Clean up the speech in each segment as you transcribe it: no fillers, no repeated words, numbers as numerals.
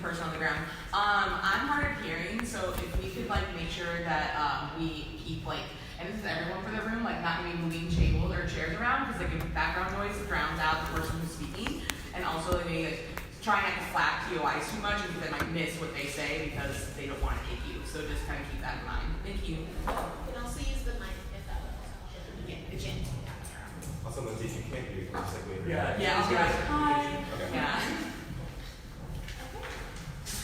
person on the ground. I'm hard of hearing, so if we could like make sure that we keep like, and this is everyone for the room, like not maybe moving tables or chairs around because like if background noise drowns out the person who's speaking, and also maybe like try not to flap POIs too much because they might miss what they say because they don't want to hit you. So just kind of keep that in mind. Thank you. You can also use the mic if that would help. Also, Lindsey, if you can't do it, just like wave your Yeah, hand. I'll be like, hi. Okay. Yeah.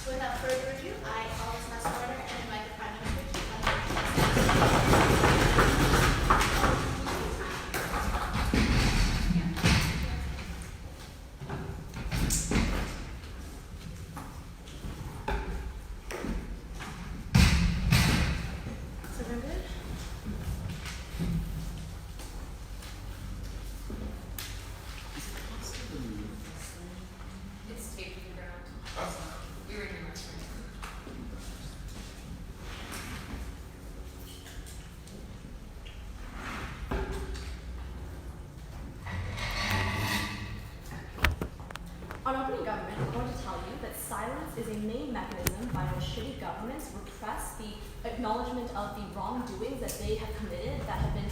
Without further ado, I call this last order and invite the Prime Minister to come and So we're good? It's taped to the ground. Oh. We were in your restaurant. On opening government, we're going to tell you that silence is a main mechanism by which shitty governments repress the acknowledgement of the wrongdoings that they have committed that have been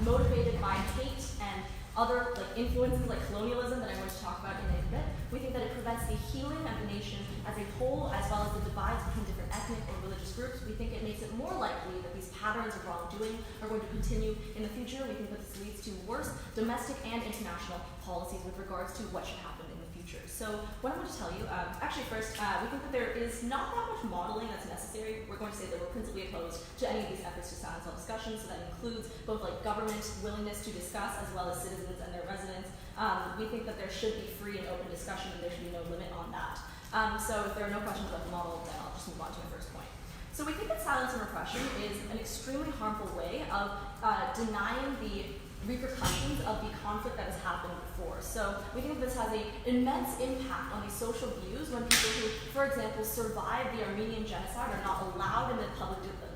motivated by hate and other like influences like colonialism that I'm going to talk about in a bit. We think that it prevents the healing of the nation as a whole, as well as the divides between different ethnic or religious groups. We think it makes it more likely that these patterns of wrongdoing are going to continue in the future. We think that this leads to worse domestic and international policies with regards to what should happen in the future. So what I'm going to tell you, actually first, we think that there is not that much modeling that's necessary. We're going to say that we're principally opposed to any of these efforts to silence all discussion, so that includes both like government willingness to discuss as well as citizens and their residents. We think that there should be free and open discussion and there should be no limit on that. So if there are no questions about the model, then I'll just move on to my first point. So we think that silence and repression is an extremely harmful way of denying the repercussions of the conflict that has happened before. So we think this has an immense impact on the social views when people who, for example, survived the Armenian genocide are not allowed in the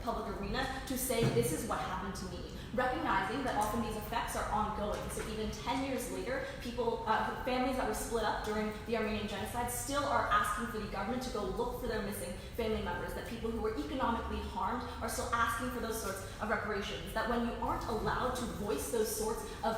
public arena to say, this is what happened to me. Recognizing that often these effects are ongoing. So even 10 years later, people, families that were split up during the Armenian genocide still are asking for the government to go look for their missing family members, that people who were economically harmed are still asking for those sorts of reparations, that when you aren't allowed to voice those sorts of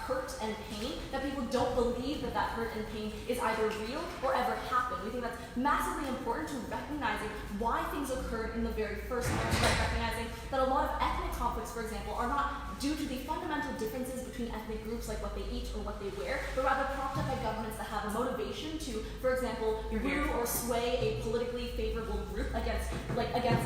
hurt and pain, that people don't believe that that hurt and pain is either real or ever happened. We think that's massively important to recognizing why things occurred in the very first place, by recognizing that a lot of ethnic conflicts, for example, are not due to the fundamental differences between ethnic groups, like what they eat or what they wear, but rather propped up by governments that have a motivation to, for example, woo or sway a politically favorable group against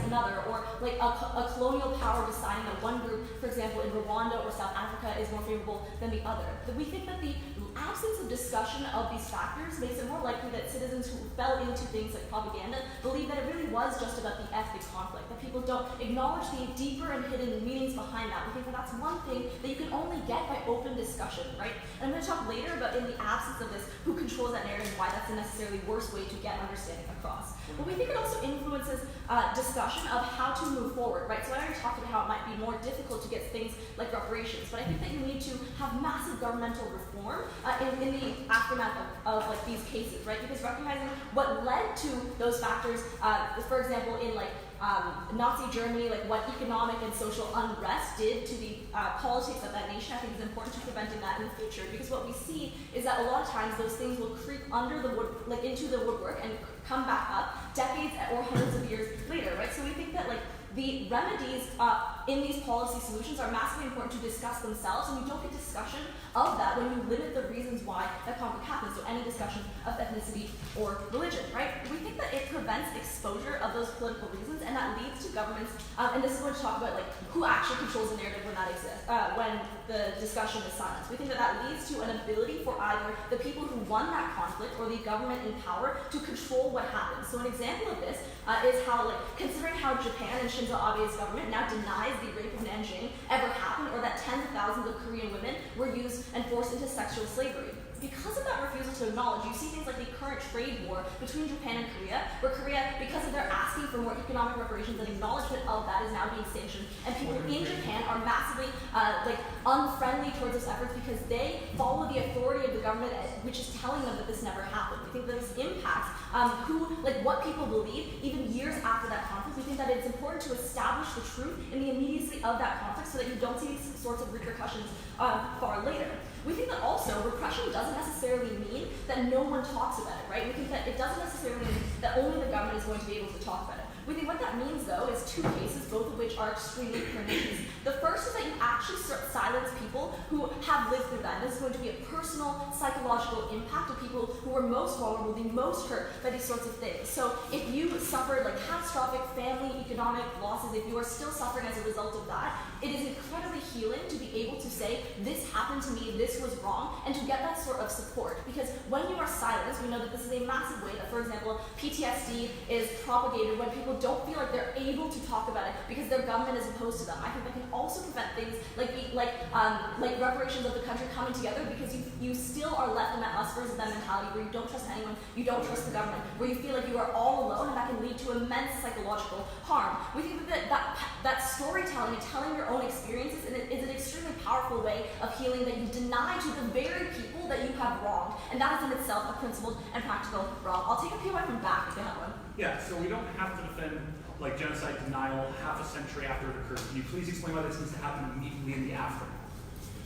another, or like a colonial power deciding that one group, for example, in Rwanda or South Africa, is more favorable than the other. But we think that the absence of discussion of these factors makes it more likely that citizens who fell into things like propaganda believe that it really was just about the ethnic conflict, that people don't acknowledge the deeper and hidden meanings behind that. We think that that's one thing that you can only get by open discussion, right? And I'm going to talk later about, in the absence of this, who controls that narrative and why that's a necessarily worse way to get understanding across. But we think it also influences discussion of how to move forward, right? So I already talked about how it might be more difficult to get things like reparations, but I think that you need to have massive governmental reform in the aftermath of like these cases, right? Because recognizing what led to those factors, for example, in like Nazi Germany, like what economic and social unrest did to the politics of that nation, I think is important to preventing that in the future. Because what we see is that a lot of times those things will creep under the wood, like into the woodwork and come back up decades or hundreds of years later, right? So we think that like the remedies in these policy solutions are massively important to discuss themselves, and you don't get discussion of that when you limit the reasons why that conflict happens, so any discussion of ethnicity or religion, right? We think that it prevents exposure of those political reasons, and that leads to governments, and this is going to talk about like who actually controls the narrative when that exists, when the discussion is silenced. We think that that leads to an ability for either the people who won that conflict or the government in power to control what happens. So an example of this is how, like, considering how Japan and Shinzo Abe's government now denies the rape of Nanjing ever happened, or that tens of thousands of Korean women were used and forced into sexual slavery. because of that refusal to acknowledge, you see things like the current trade war between Japan and Korea, where Korea, because of their asking for more economic reparations and acknowledgement of that, is now being sanctioned, and people in Japan are massively unfriendly towards this efforts because they follow the authority of the government, which is telling them that this never happened. We think that this impacts what people believe even years after that conflict. We think that it's important to establish the truth in the immediacy of that conflict so that you don't see these sorts of repercussions far later. We think that also repression doesn't necessarily mean that no one talks about it, right? We think that it doesn't necessarily mean that only the government is going to be able to talk about it. We think what that means, though, is two cases, both of which are extremely pernicious. The first is that you actually silence people who have lived through that. This is going to be a personal, psychological impact of people who are most vulnerable, the most hurt by these sorts of things. So if you suffered catastrophic family economic losses, if you are still suffering as a result of that, it is incredibly healing to be able to say, this happened to me, this was wrong, and to get that sort of support. Because when you are silenced, we know that this is a massive way that, for example, PTSD is propagated when people don't feel like they're able to talk about it because their government is opposed to them. I think that can also prevent things like reparations of the country coming together because you still are left in that us versus them mentality where you don't trust anyone, you don't trust the government, where you feel like you are all alone, and that can lead to immense psychological harm. We think that storytelling and telling your own experiences is an extremely powerful way of healing that you deny to the very people that you have wronged, and that is in itself a principled and practical wrong. I'll take a POI from back if they have one. Yeah, so we don't have to defend genocide denial half a century after it occurred. Can you please explain why this needs to happen immediately in the aftermath?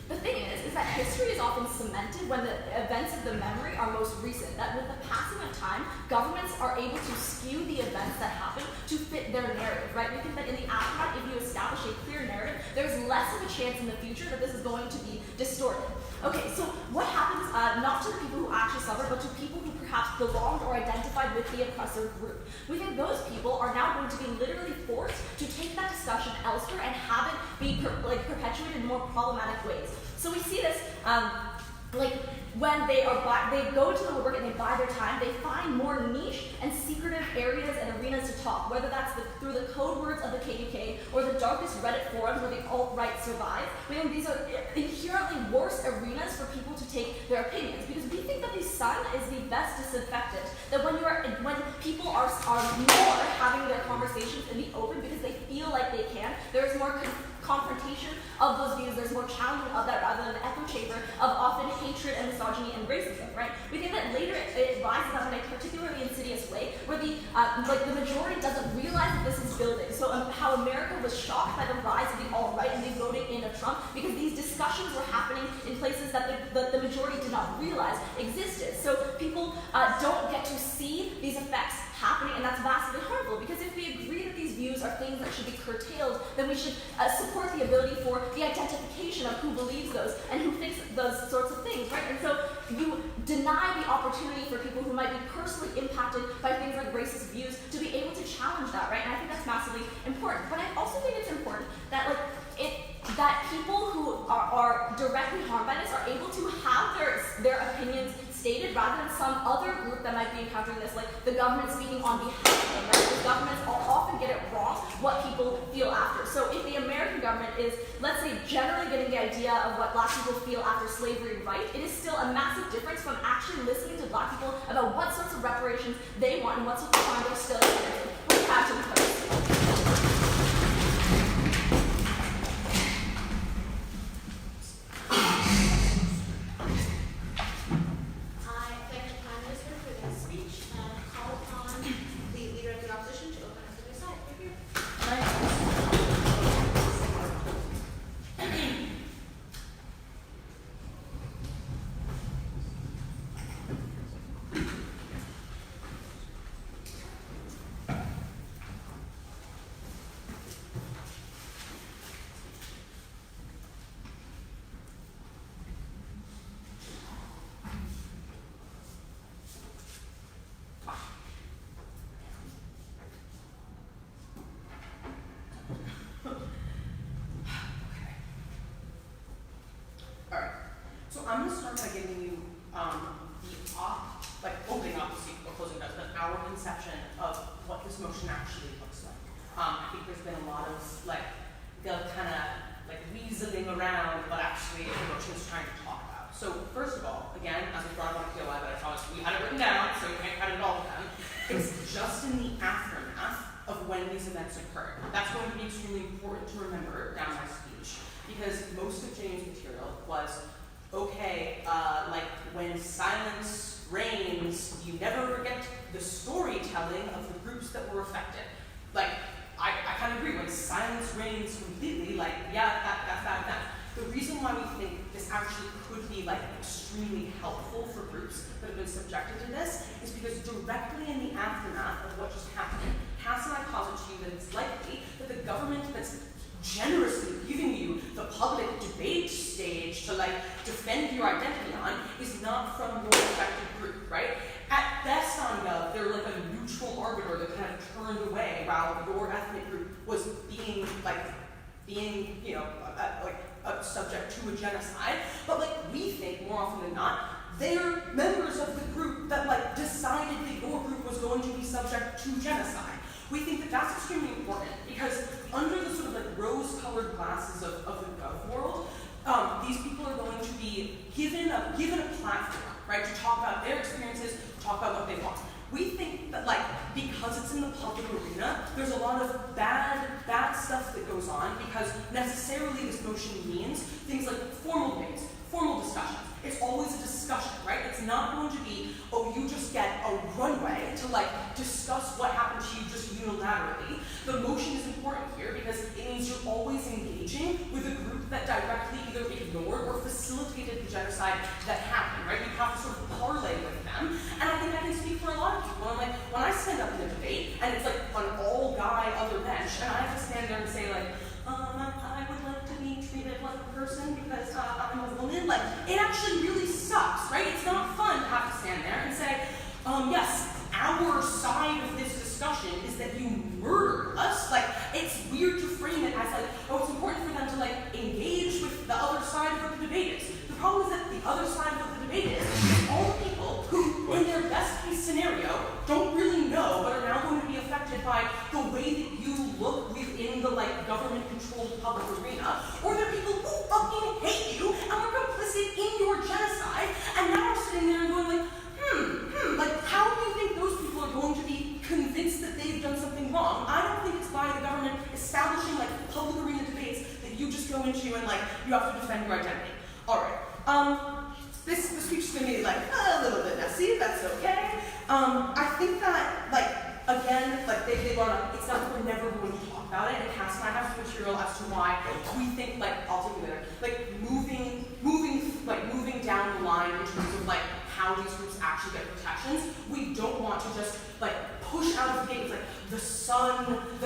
The thing is that history is often cemented when the events of the memory are most recent. That with the passing of time, governments are able to skew the events that happen to fit their narrative, right? We think that in the aftermath, if you establish a clear narrative, there's less of a chance in the future that this is going to be distorted. Okay, so what happens not to the people who actually suffer, but to people who perhaps belonged or identified with the oppressor group? We think those people are now going to be literally forced to take that discussion elsewhere and have it be perpetuated in more problematic ways. So we see this when they go to the woodwork and they buy their time, they find more niche and secretive areas and arenas to talk, whether that's through the code words of the KKK or the darkest Reddit forums where the alt-right survive. We think these are inherently worse arenas for people to take their opinions, because we think that the sun is the best disinfectant. That when people are more having their conversations in the open because they feel like they can, there's more confrontation of those views, there's more challenging of that rather than an echo chamber of often hatred and misogyny and racism, right? We think that later it rises up in a particularly insidious way where the majority doesn't realize that this is building. So how America was shocked by the rise of the alt-right and the voting in of Trump because these discussions were happening in places that the majority did not realize existed. So people don't get to see these effects happening, and that's vastly harmful, because if we agree that these views are things that should be curtailed, then we should support the ability for the identification of who believes those and who thinks those sorts of things, right? And so you deny the opportunity for people who might be personally impacted by things like racist views to be able to challenge that, right? And I think that's massively important. But I also think it's important that that people who are directly harmed by this are able to have their opinions stated rather than some other group that might be encountering this, like the government speaking on behalf of them, right? Because governments often get it wrong what people feel after. So if the American government is, let's say, generally getting the idea of what black people feel after slavery right, it is still a massive difference from actually listening to black people about what sorts of reparations they want and what sorts of crime they're still experiencing. We're back to the place. I'm going to start by giving you opening up or closing up our conception of what this motion actually looks like. I think there's been a lot of the kind of weaseling around what actually the motion is trying to talk about. So first of all, again, as a It's just in the aftermath of when these events occurred. That's going to be extremely important to remember down my speech, because most of Jayun's material was, okay, like when silence reigns, you never get the storytelling of the groups that were affected. Like, I kind of agree, when silence reigns completely, like, yeah, that. The reason why we think this actually could be like extremely helpful for groups that have been subjected to this is because directly in the aftermath of what just happened, Cass and I posit to you that it's likely that the government that's generously giving you the public debate stage to like defend your identity on is not from your affected group, right? At best on Gov, they're like a neutral arbiter that kind of turned away while your ethnic group was being, you know, subject to a genocide. But like we think more often than not, they're members of the group that like decided that your group was going to be subject to genocide. We think that that's extremely important because under the sort of like rose-colored glasses of the Gov world, these people are going to be given a platform, right, to talk about their experiences, talk about what they want. We think that, like, because it's in the public arena, there's a lot of bad stuff that goes on because necessarily this motion means things like formal debates, formal discussions. It's always a discussion, right? It's not going to be, oh, you just get a runway to, like, discuss what happened to you just unilaterally. The motion is important here because it means you're always engaging with a group that directly either ignored or facilitated the genocide that happened, right? You have to sort of parlay with them. And I think I can speak for a lot of people. And like, when I stand up in a debate and it's like an all-guy other bench, and I have to stand there and say like, I would like to be treated like a person because I'm a woman, like, it actually really sucks, right? It's not fun to have to stand there and say, yes, our side of this discussion is that you murdered us. Like, it's weird to frame it as like, oh, it's important for them to like engage with the other side of what the debate is. The problem is that the other side of what the debate is all the people who, in their best case scenario, don't really know but are now going to be affected by the way that you look within the like government-controlled public arena, or they're people who fucking hate you and were complicit in your genocide, and now are sitting there and going like, like, how do you think those people are going to be convinced that they've done something wrong? I don't think it's by the government establishing like public arena debates that you just go into and like you have to defend your identity. All right. This speech is going to be like a little bit messy. That's okay. I think that like again, like they brought up, it's not that we're never going to talk about it. And Cass and I have some material as to why we think like I'll take you there. Like moving down the line in terms of like how these groups actually get protections. We don't want to just like push out of the gate. It's like the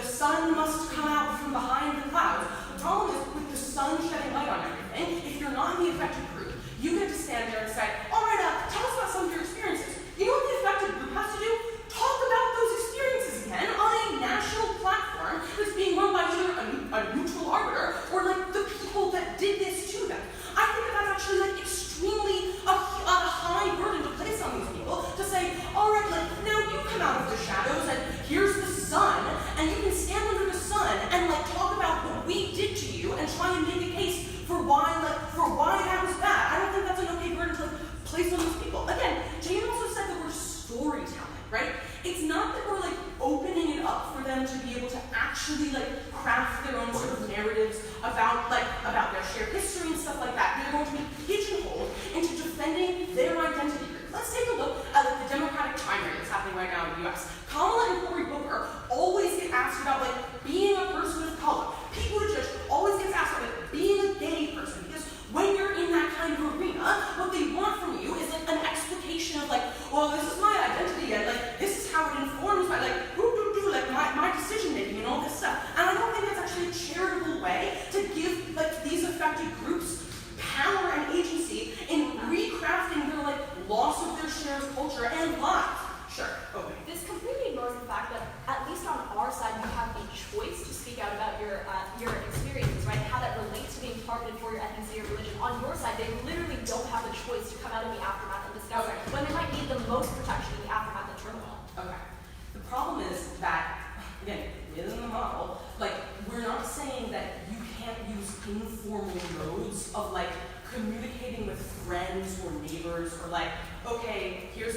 sun must come out from behind the clouds. The problem is with the sun shedding light on everything, if you're not in the affected group, you get to stand there and say, all right, tell us about some of your experiences. You know what the affected group has to do? Talk about those experiences again on a national platform that's being run by either a neutral arbiter or like the people that did this to them. I think that that's actually like extremely a high burden to place on these people to say, all right, like now you come out of the shadows and here's the sun, and you can stand under the sun and like talk about what we did to you and try and make a case for why that was bad. I don't think that's an okay burden to like, place on these people. Again, Jayun also said that we're storytelling, right? It's not that we're like opening it up for them to be able to actually like craft their own sort of narratives about their shared history and stuff like that. They're going to be pigeonholed into defending their identity. Let's take a look at like, the Democratic primary that's happening right now in the US. Kamala and Cory Booker always get asked about like being a person of color. Pete Buttigieg always gets asked about like, being a gay person, because when you're in that kind of arena, what they want from you is like an explication of like, well, this is my identity and like this is how it informs my like like my decision making and all this stuff. And I don't think that's actually a charitable way to give like these affected groups power and agency in recrafting their like loss of their shared culture and lives. Sure. Okay. This completely ignores the fact that at least on our side you have the choice to speak out about your experiences, right? How that relates to being targeted for your ethnicity or religion. On your side, they literally don't have the choice to come out in the aftermath and discuss it when they might need the most protection in the aftermath of turmoil. Okay. The problem is that, again, within the model, like, we're not saying that you can't use informal modes of, like, communicating with friends or neighbors or, like, okay, here's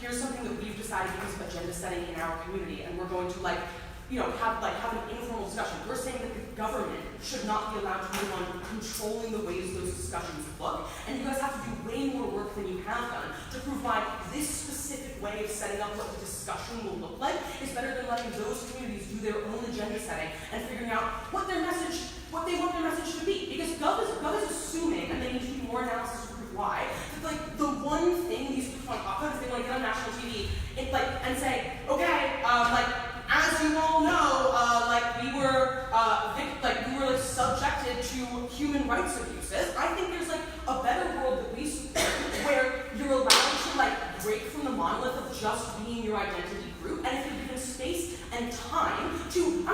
here's something that we've decided because of agenda setting in our community, and we're going to have an informal discussion. We're saying that the government should not be allowed to be the one controlling the ways those discussions look, and you guys have to do way more work than you have done to prove why this specific way of setting up what the discussion will look like is better than letting those communities do their own agenda setting and figuring out what they want their message to be. Because Gov is assuming, and they need to do more analysis to prove why, that the one thing these groups want to talk about is they want to get on national TV and say, okay, as you all know, we were subjected to human rights abuses. I think there's a better world that we support where you're allowed to break from the monolith of just being your identity group, and if you're given space and time to,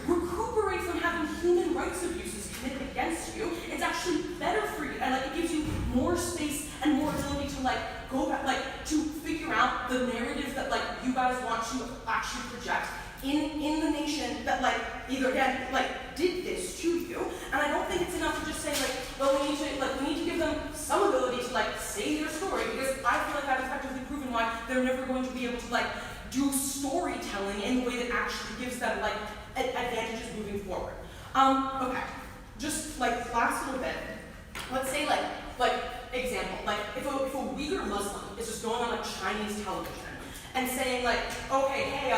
recuperate from having human rights abuses committed against you, it's actually better for you, and it gives you more space and more ability to go back, to figure out the narrative that you guys want to actually project in the nation that either again did this to you. And I don't think it's enough to just say we need to give them some ability to say their story, because I feel like I've effectively proven why they're never going to be able to do storytelling in the way that actually gives them advantages moving forward. Okay, just last little bit. Let's say example, if a Uyghur Muslim is just going on Chinese television and saying okay, hey,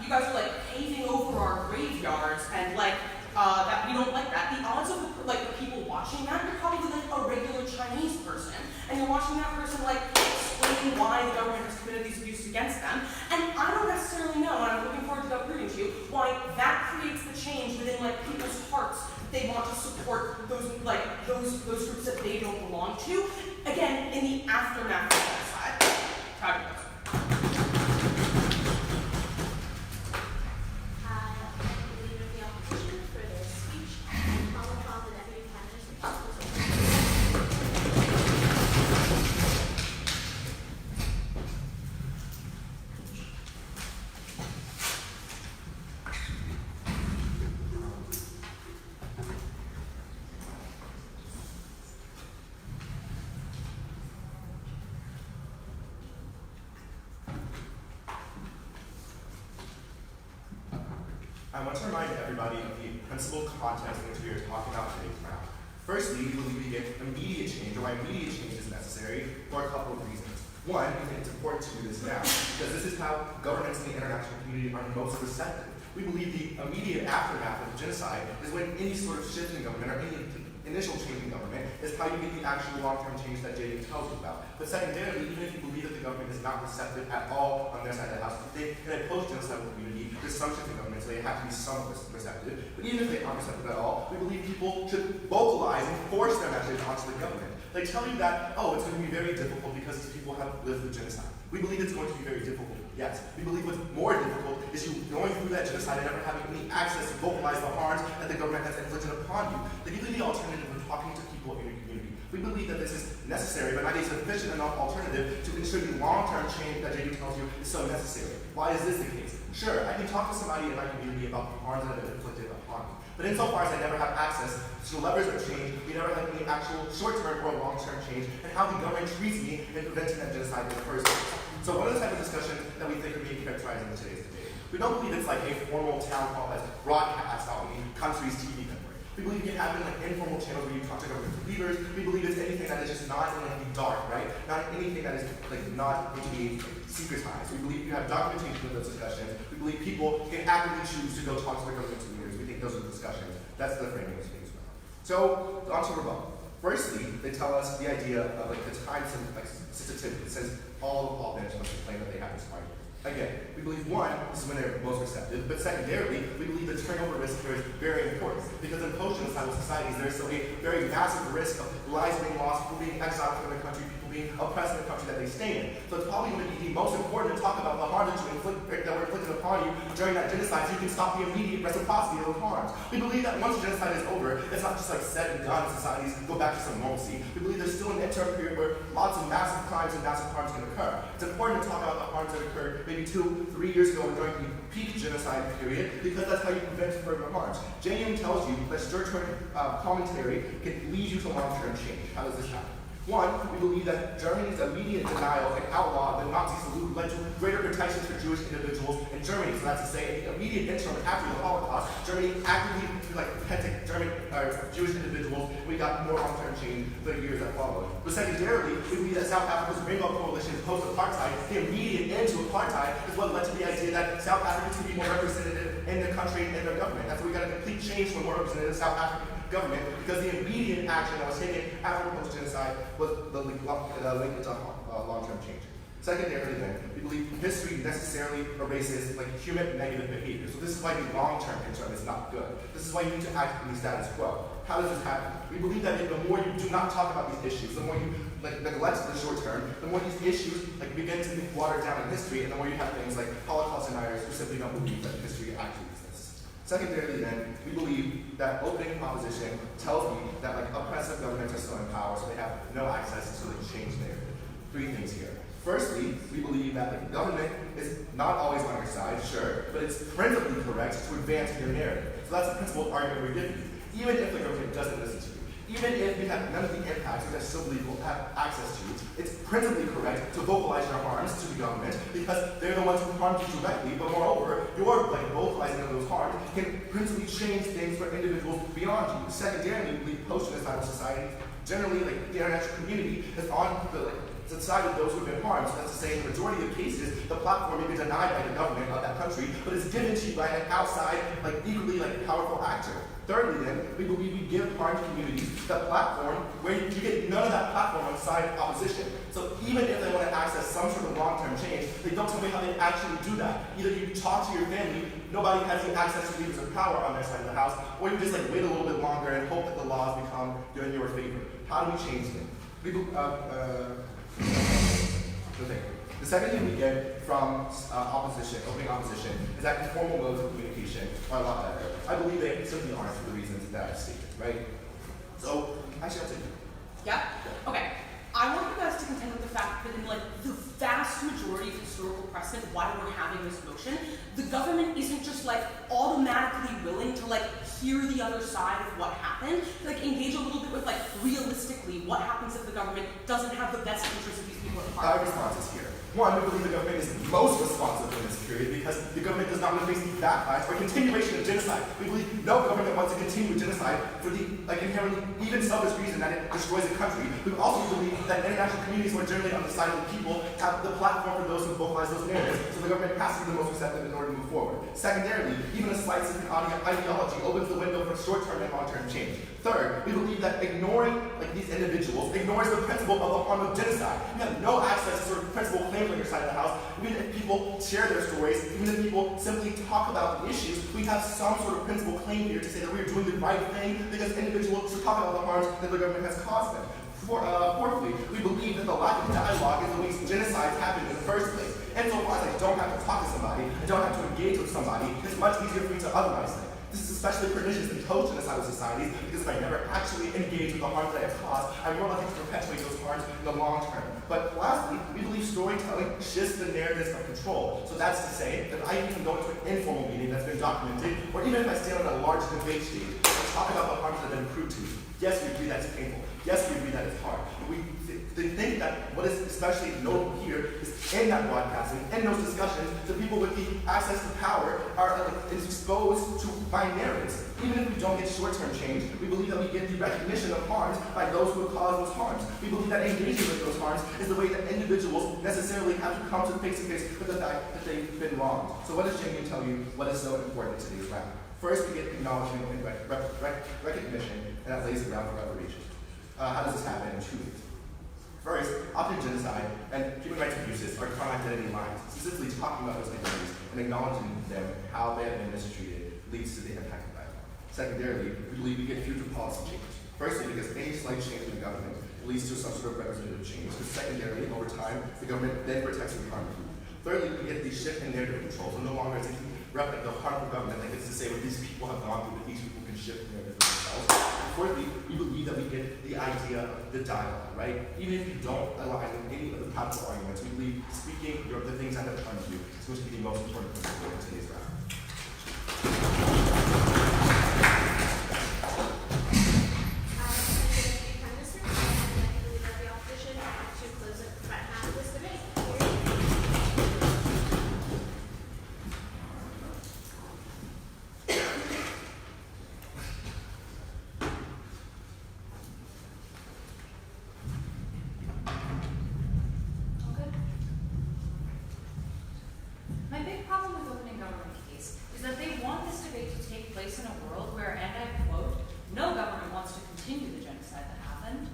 you guys are paving over our graveyards and that we don't like that. The odds of the people watching that, you're probably a regular Chinese person, and you're watching that person explaining why the government has committed these abuses against them. And I don't necessarily know, and I'm looking forward to proving to you why that creates the change within people's hearts. They want to support those groups that they don't belong to. Again, in the aftermath of genocide. Fabulous. I want to remind everybody of the principal context in which we are talking about today now. Firstly, we believe we get immediate change, or why immediate change is necessary, for a couple of reasons. One, we think it's important to do this now, because this is how governments in the international community are most receptive. We believe the immediate aftermath of genocide is when any sort of shift in government, or any initial change in government, is how you get the actual long-term change that Jayun tells you about. But secondarily, even if you believe that the government is not receptive at all on their side of the house, in a post-genocidal community, there's some shift in government, so they have to be somewhat receptive. But even if they aren't receptive at all, we believe people should vocalize and force their message onto the government. They tell you that, oh, it's going to be very difficult because these people have lived through genocide. We believe it's going to be very difficult. Yes. We believe what's more difficult is you going through that genocide and never having any access to vocalize the harms that the government has inflicted upon you. They give you the alternative of talking to people in your community. We believe that this is necessary, but not a sufficient enough alternative to ensure the long-term change that Jayun tells you is so necessary. Why is this the case? Sure, I can talk to somebody in my community about the harms that have been inflicted upon me. But insofar as I never have access to the levers of change, we never have any actual short-term or long-term change in how the government treats me in preventing that genocide in the first place. So what are the type of discussion that we think are being characterized in today's debate? We don't believe it's a formal town hall that's broadcast on the country's TV network. We believe it can happen informal channels where you talk to government leaders. We believe it's anything that is just not in the dark, right? Not anything that is not going to be secretized. We believe you have documentation of those discussions. We believe people can actively choose to go talk to their government leaders. We think those are the discussions. That's the framing of things. So, on to rebuttal. Firstly, they tell us the idea of the time sensitivity, since all benchmarks claim that they have this argument. Again, we believe one, this is when they're most receptive, but secondarily, we believe the turnover risk here is very important, because in post-genocidal societies, there's still a very massive risk of lives being lost, people being exiled from their country, people being oppressed in the country that they stay in. So it's probably going to be the most important to talk about the harm that were inflicted upon you during that genocide, so you can stop the immediate reciprocity of those harms. We believe that once genocide is over, it's not just set and done, societies go back to some normalcy. We believe there's still an interim period where lots of massive crimes and massive harms can occur. It's important to talk about the harms that occurred maybe 2-3 years ago during the peak genocide period, because that's how you prevent further harms. Jayun tells you that short-term commentary can lead you to long-term change. How does this happen? One, we believe that Germany's immediate denial and outlaw of the Nazi salute led to greater protections for Jewish individuals in Germany. So that's to say, in the immediate interim after the Holocaust, Germany actively protected Jewish individuals. We got more long-term change for the years that followed. But secondarily, we believe that South Africa's Rainbow Coalition post-apartheid, the immediate end to apartheid, is what led to the idea that South Africans could be more representative in their country and in their government. That's why we got a complete change from more representative South African government, because the immediate action that was taken after post-genocide was the link to long-term change. Secondarily then, we believe history necessarily erases human negative behavior. So this is why the long-term interim is not good. This is why you need to act in the status quo. How does this happen? We believe that the more you do not talk about these issues, the more you neglect the short term, the more these issues begin to be watered down in history, and the more you have things like Holocaust deniers who simply don't believe that history actually exists. Secondarily then, we believe that opening opposition tells me that oppressive governments are still in power, so they have no access to change narrative. Three things here. Firstly, we believe that the government is not always on your side, sure, but it's principally correct to advance your narrative. So that's the principal argument we're giving you. Even if the government doesn't listen to you, even if we have none of the impacts which I still believe we'll have access to, it's principally correct to vocalize your harms to the government because they're the ones who harmed you directly, but moreover, your vocalizing of those harms can principally change things for individuals beyond you. Secondarily, we believe post-genocidal society, generally the international community, is on the side of those who have been harmed. So that's to say, in the majority of cases, the platform may be denied by the government of that country, but it's given to you by an outside, equally powerful actor. Thirdly, then, we believe we give harmed communities that platform where you get none of that platform on the side of opposition. So even if they want to access some sort of long-term change, they don't tell me how they actually do that. Either you talk to your family, nobody has the access to levers of power on their side of the house, or you just wait a little bit longer and hope that the laws become in your favor. How do we change them? The second thing we get from opening opposition, is that informal modes of communication are a lot better. I believe they simply aren't for the reasons that I stated, right? So, actually, I'll take it. Yeah? Okay. I want you guys to contend with the fact that in the vast majority of historical precedent why we're having this motion, the government isn't just automatically willing to hear the other side of what happened, engage a little bit with realistically what happens if the government doesn't have the best interest of these people at heart. 5 responses here. One, we believe the government is most responsible in this period because the government does not want to face the backlash or continuation of genocide. We believe no government wants to continue genocide for the inherently even selfish reason that it destroys a country. We also believe that international communities who are generally on the side of the people have the platform for those who vocalize those narratives, so the government has to be the most receptive in order to move forward. Secondarily, even a slight ideology opens the window for short-term and long-term change. Third, we believe that ignoring these individuals ignores the principle of the harm of genocide. We have no access to principal claims on your side of the house. Even if people share their stories, even if people simply talk about the issues, we have some sort of principal claim here to say that we are doing the right thing because individuals should talk about the harms that the government has caused them. Fourthly, we believe that the lack of dialogue is the reason genocides happen in the first place. And so far as I don't have to talk to somebody, I don't have to engage with somebody, it's much easier for me to otherwise think. This is especially pernicious in post-genocidal societies because if I never actually engage with the harms that I have caused, I'm more likely to perpetuate those harms in the long term. But lastly, we believe storytelling shifts the narratives of control. So that's to say that I can go into an informal meeting that's been documented, or even if I stand on a large debate stage and talk about the harms that have been proved to me. Yes, we agree that it's painful. Yes, we agree that it's hard. But we think that what is especially notable here is in that broadcasting, in those discussions, the people with the access to power are exposed to my narratives. Even if we don't get short-term change, we believe that we get the recognition of harms by those who have caused those harms. We believe that engaging with those harms is the way that individuals necessarily have to come to face-to-face with the fact that they've been wronged. So what does Jayun tell you? What is so important in today's round? First, we get acknowledgement and recognition, and that lays the ground for reparation. How does this happen? In 2 ways. First, often genocide and human rights abuses are defined identity lines, specifically talking about those identities and acknowledging them, how they have been mistreated, leads to the impact of dialogue. Secondarily, we believe we get future policy change. Firstly, because any slight change in the government leads to some sort of representative change. But secondarily, over time, the government then protects the harmed people. Thirdly, we get the shift in narrative control, so no longer is it the harmful government, like it's to say what these people have gone through, that these people can shift the narrative themselves. And fourthly, we believe that we get the idea of the dialogue, right? Even if you don't align with any of the powerful arguments, we believe speaking the things that have harmed you is going to be the most important principle in today's round. I believe that the place in a world where, and I quote, no government wants to continue the genocide that happened.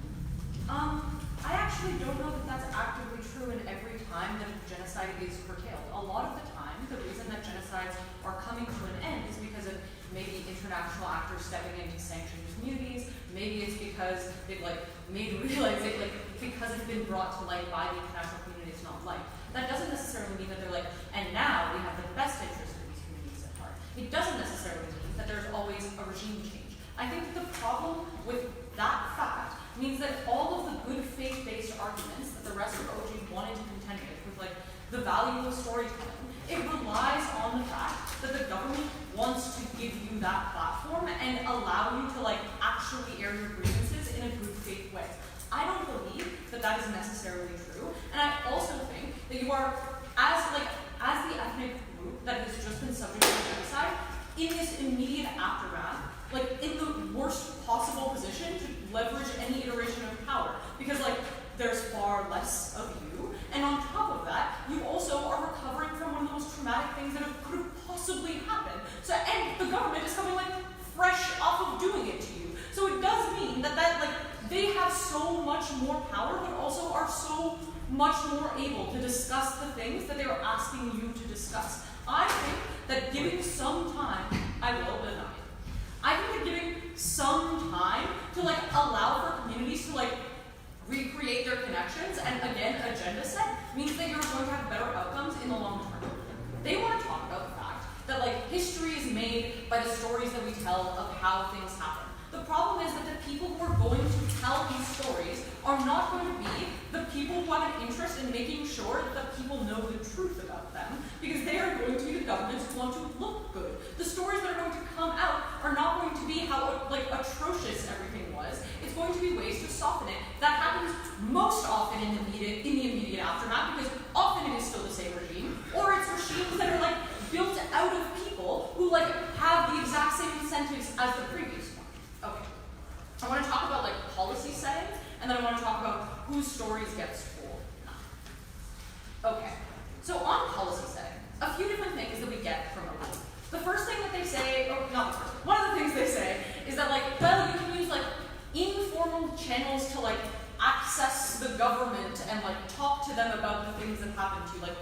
I actually don't know that that's actively true in every time that genocide is curtailed. A lot of the time, the reason that genocides are coming to an end is because of maybe international actors stepping in to sanction communities. Maybe it's because they've made realize it, because it's been brought to light by the international community, it's not light. That doesn't necessarily mean that they're and now we have the best interest of these communities at heart. It doesn't necessarily mean that there's always a regime change. I think that the problem with that fact means that all of the good faith-based arguments that the rest of OG wanted to contend with the value of storytelling, it relies on the fact that the government wants to give you that platform and allow you to actually air your grievances in a good faith way. I don't believe that that is necessarily true, and I also think that you are, as the ethnic group that has just been subject to genocide, in this immediate aftermath, in the worst possible position to leverage any iteration of power, because there's far less of you, and on top of that, you also are recovering from one of the most traumatic things that could have possibly happened. So, and the government is coming fresh off of doing it to you. So it does mean that they have so much more power, but also are so much more able to discuss the things that they are asking you to discuss. I think that giving some time, I will deny it. I think that giving some time to allow for communities to recreate their connections and again agenda set means that you're going to have better outcomes in the long term. They want to talk about the fact that history is made by the stories that we tell of how things happen. The problem is that the people who are going to tell these stories are not going to be the people who have an interest in making sure that people know the truth about them, because they are going to be the governments who want to look good. The stories that are going to come out are not going to be how atrocious everything was. It's going to be ways to soften it. That happens most often in the immediate aftermath, because often it is still the same regime, or it's regimes that are built out of people who have the exact same incentives as the previous one. Okay. I want to talk about policy setting, and then I want to talk about whose stories get told. Okay. So on policy setting, a few different things that we get from OG. The first thing that they say, or not the first, one of the things they say is that well, you can use informal channels to access the government and talk to them about the things that happen to you.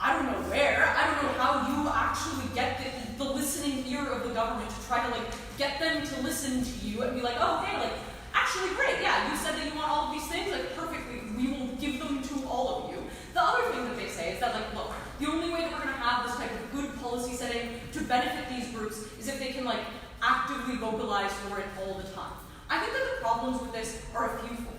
I don't know where, I don't know how you actually get the listening ear of the government to try to get them to listen to you and be oh, okay, actually great, yeah, you said that you want all of these things, perfectly, we will give them to all of you. The other thing that they say is that look, the only way that we're going to have this type of good policy setting to benefit these groups is if they can actively vocalize for it all the time. I think that the problems with this are a fewfold.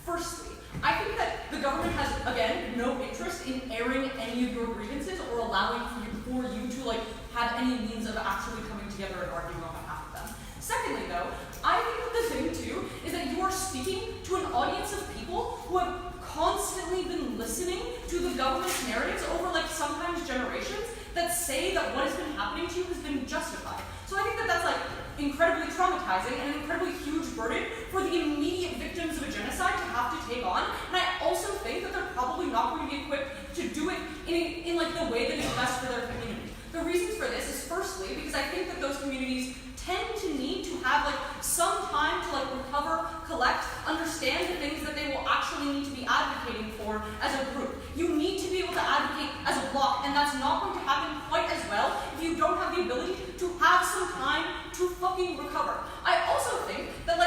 Firstly, I think that the government has, again, no interest in airing any of your grievances or allowing for you to have any means of actually coming together and arguing on behalf of them. Secondly, though, I think that the thing too is that you are speaking to an audience of people who have constantly been listening to the government's narratives over sometimes generations that say that what has been happening to you has been justified. So I think that that's incredibly traumatizing and an incredibly huge burden for the immediate victims of a genocide to have to take on. And I also think that they're probably not going to be equipped to do it in the way that is best for their community. The reasons for this is firstly because I think that those communities tend to need to have some time to recover, collect, understand the things that they will actually need to be advocating for as a group. You need to be able to advocate as a block, and that's not going to happen quite as well if you don't have the ability to have some time to fucking recover. I also think that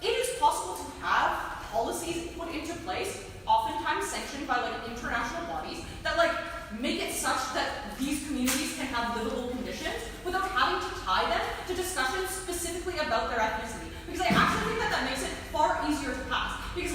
it is possible to have policies put into place, oftentimes sanctioned by international bodies, that make it such that these communities can have livable conditions without having to tie them to discussions specifically about their ethnicity. Because I actually think that makes it far easier to pass. Because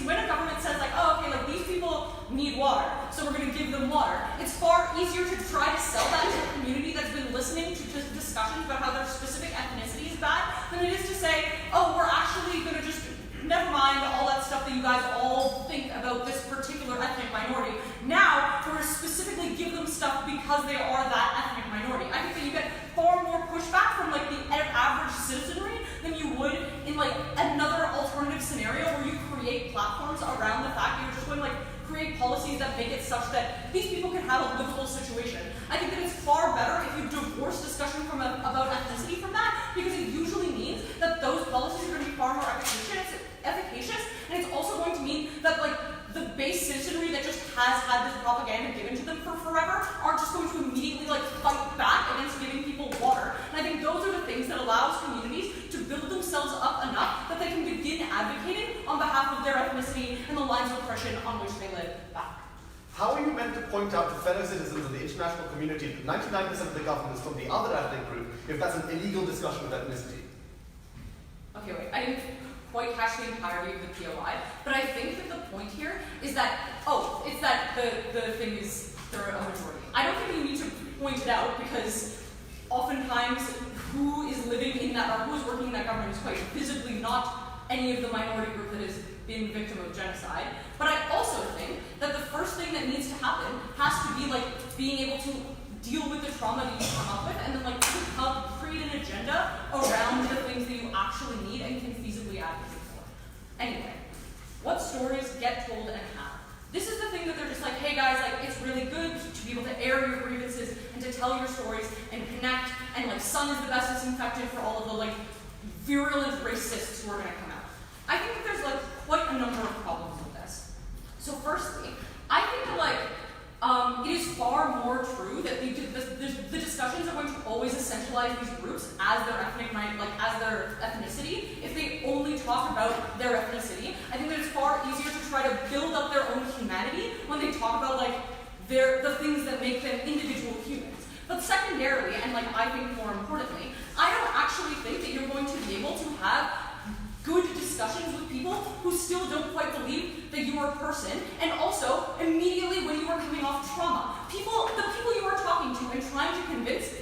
point out to fellow citizens of the international community that 99% of the government is from the other ethnic group if that's an illegal discussion of ethnicity? Okay, wait, I didn't quite catch the entirety of the POI, but I think that the point here is that, it's that the thing is, they're a majority. I don't think you need to point it out because oftentimes who is living in that, or who is working in that government is quite visibly not any of the minority group that has been victim of genocide. But I also think that the first thing that needs to happen has to be like being able to deal with the trauma that you come up with and then like create an agenda around the things that you actually need and can feasibly advocate for. Anyway, what stories get told and how? This is the thing that they're just like, hey guys, like it's really good to be able to air your grievances and to tell your stories and connect, and like sun is the best disinfectant for all of the like virulent racists who are gonna come out. I think that there's like quite a number of problems with this. So firstly, I think that like it is far more true that the discussions are going to always essentialize these groups as their as their ethnicity. If they only talk about their ethnicity, I think that it's far easier to try to build up their own humanity when they talk about like the things that make them individual humans. But secondarily, and like I think more importantly, I don't actually think that you're going to be able to have good discussions with people who still don't quite believe that you are a person, and also immediately when you are coming off trauma. The people you are talking to and trying to convince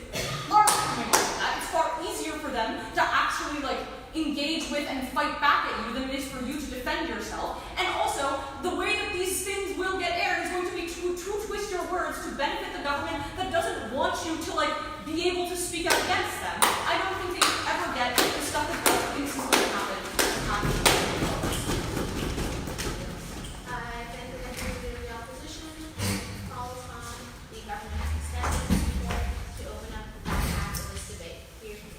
aren't coming off of that. It's far easier for them to actually like engage with and fight back at you than it is for you to defend yourself. And also, the way that these things will get aired is going to be to twist your words to benefit the government that doesn't want you to like be able to speak out against them. I don't think that you ever get the stuff that those things is going to happen. I thank the members of the opposition. Calls on the government to stand in support to open up the back half of this debate. Here's your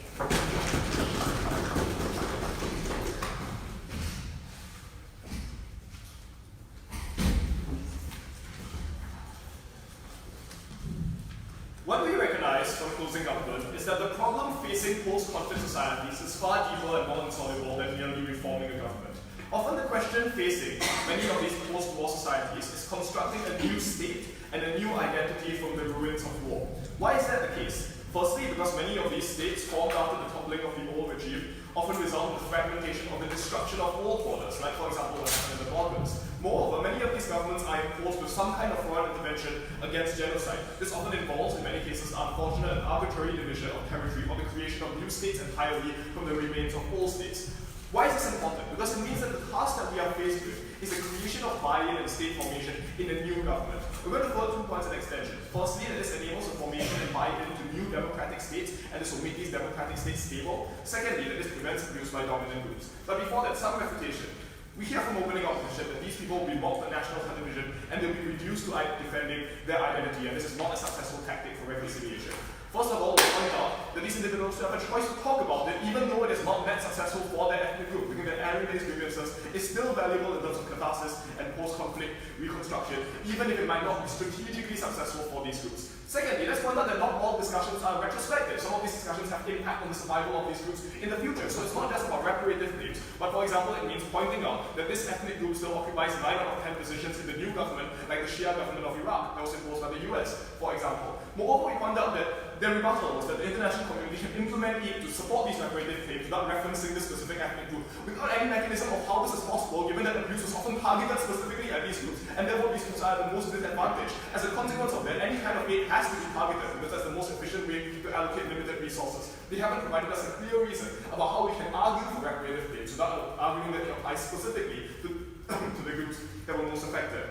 What we recognize from closing government is that the problem facing post-conflict societies is far deeper and more insoluble than merely reforming a government. Often the question facing many of these post-war societies is constructing a new state and a new identity from the ruins of war. Why is that the case? Firstly, because many of these states formed after the toppling of the old regime often result in the fragmentation of the destruction of old borders, like for example what happened in the Balkans. Moreover, many of these governments are imposed with some kind of foreign intervention against genocide. This often involves, in many cases, unfortunate and arbitrary division of territory or the creation of new states entirely from the remains of old states. Why is this important? Because it means that the task that we are faced with is the creation of buy-in and state formation in a new government. We're going to follow 2 points of extension. Firstly, that this enables the formation and buy-in to new democratic states, and this will make these democratic states stable. Secondly, that this prevents abuse by dominant groups. But before that, some refutation. We hear from opening opposition that these people will be mocked on national television and they'll be reduced to defending their identity, and this is not a successful tactic for reconciliation. First of all, we point out that these individuals have a choice to talk about it, even though it is not that successful for their ethnic group. Because their airing these grievances is still valuable in terms of catharsis and post-conflict reconstruction, even if it might not be strategically successful for these groups. Secondly, let's point out that not all discussions are retrospective. Some of these discussions have impact on the survival of these groups in the future. So it's not just about reparative claims, but for example, it means pointing out that this ethnic group still occupies 9 out of 10 positions in the new government, like the Shia government of Iraq that was imposed by the US, for example. Moreover, we point out that their rebuttal was that the international community can implement aid to support these reparative claims without referencing this specific ethnic group, without any mechanism of how this is possible, given that abuse was often targeted specifically at these groups, and therefore these groups are at the most disadvantaged. As a consequence of that, any kind of aid has to be targeted, because that's the most efficient way to allocate limited resources. They haven't provided us a clear reason about how we can argue for reparative claims without arguing that it applies specifically to the groups that were most affected.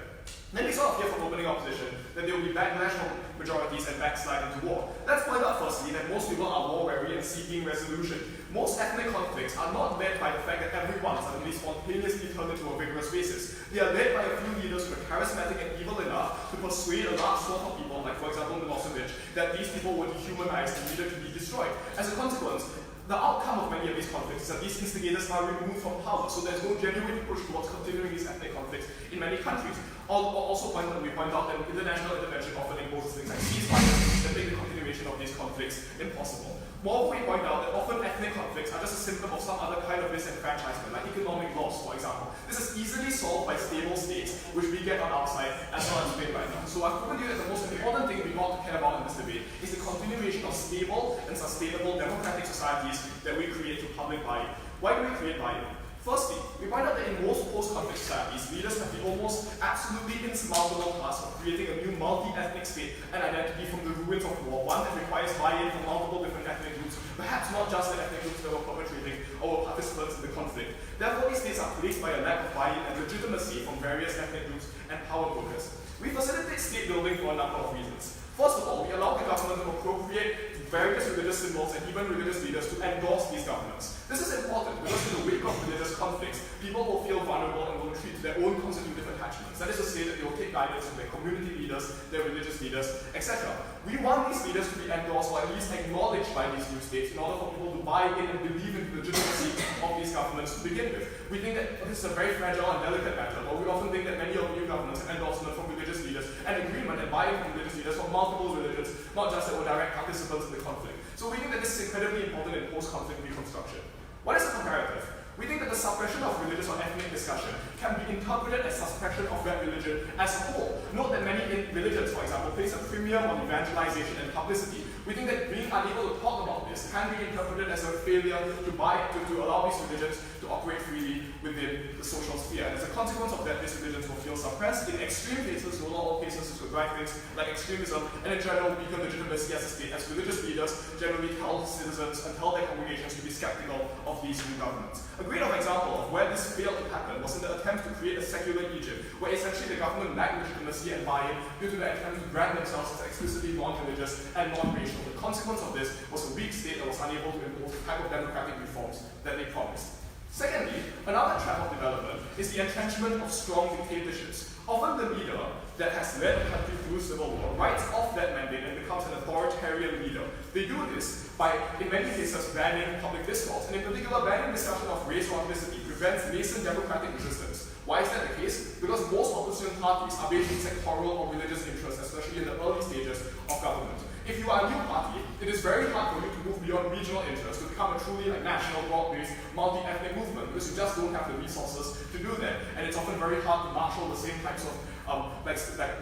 Then we sort of hear from opening opposition that there will be backlash from majorities and backslide into war. Let's point out firstly that most people are war-weary and seeking resolution. Most ethnic conflicts are not led by the fact that everyone suddenly spontaneously turned into a vigorous basis. They are led by a few leaders who are charismatic and evil enough to persuade a large swath of people, like for example Milosevic, that these people were dehumanized and needed to be destroyed. As a consequence, the outcome of many of these conflicts is that these instigators are removed from power, so there's no genuine push towards continuing these ethnic conflicts in many countries. Also we point out that international intervention often imposes things like ceasefires that make the continuation of these conflicts conflicts impossible. Moreover, we point out that often ethnic conflicts are just a symptom of some other kind of disenfranchisement, like economic loss, for example. This is easily solved by stable states, which we get on our side, as well as explained right now. So I've proven to you that the most important thing we ought to care about in this debate is the continuation of stable and sustainable democratic societies that we create through public buy-in. Why do we create buy-in? Firstly, we find out that in most post-conflict societies, leaders have the almost absolutely insurmountable task of creating a new multi-ethnic state and identity from the ruins of war, one that requires buy-in from multiple different ethnic groups, perhaps not just the ethnic groups that were perpetrating or were participants in the conflict. Therefore, these states are plagued by a lack of buy-in and legitimacy from various ethnic groups and power brokers. We facilitate state building for a number of reasons. First of all, we allow the government to appropriate various religious symbols and even religious leaders to endorse these governments. This is important because in the wake of religious conflicts, people will feel vulnerable and will retreat to their own constitutive attachments. That is to say that they will take guidance from their community leaders, their religious leaders, etc. We want these leaders to be endorsed or at least acknowledged by these new states in order for people to buy in and believe in the legitimacy of these governments to begin with. We think that this is a very fragile and delicate matter, but we often think that many of new governments have endorsement from religious leaders and agreement and buy-in from religious leaders from multiple religions, not just that were direct participants in the conflict. So we think that this is incredibly important in post-conflict reconstruction. What is the comparative? We think that the suppression of religious or ethnic discussion can be interpreted as suppression of that religion as a whole. Note that many religions, for example, place a premium on evangelization and publicity. We think that being unable to talk about this can be interpreted as a failure to allow these religions to operate freely within the social sphere. And as a consequence of that, these religions will feel suppressed. In extreme cases, not all cases, this will drive things like extremism, and in general, weaken legitimacy as a state, as religious leaders generally tell citizens and tell their congregations to be skeptical of these new governments. A great example of where this failed to happen was in the attempt to create a secular Egypt, where essentially the government lacked legitimacy and buy-in due to the attempt to brand themselves as explicitly non-religious and non-racial. The consequence of this was a weak state that was unable to impose the type of democratic reforms that they promised. Secondly, another trap of development is the entrenchment of strong dictatorships. Often the leader that has led the country through civil war writes off that mandate and becomes an authoritarian leader. They do this by, in many cases, banning public discourse, and in particular, banning discussion of race or ethnicity prevents nascent democratic resistance. Why is that the case? Because most opposition parties are based in sectoral or religious interests, especially in the early stages of government. If you are a new party, it is very hard for you to move beyond regional interests to become a truly national, broad-based, multi-ethnic movement, because you just don't have the resources to do that. And it's often very hard to marshal the same types of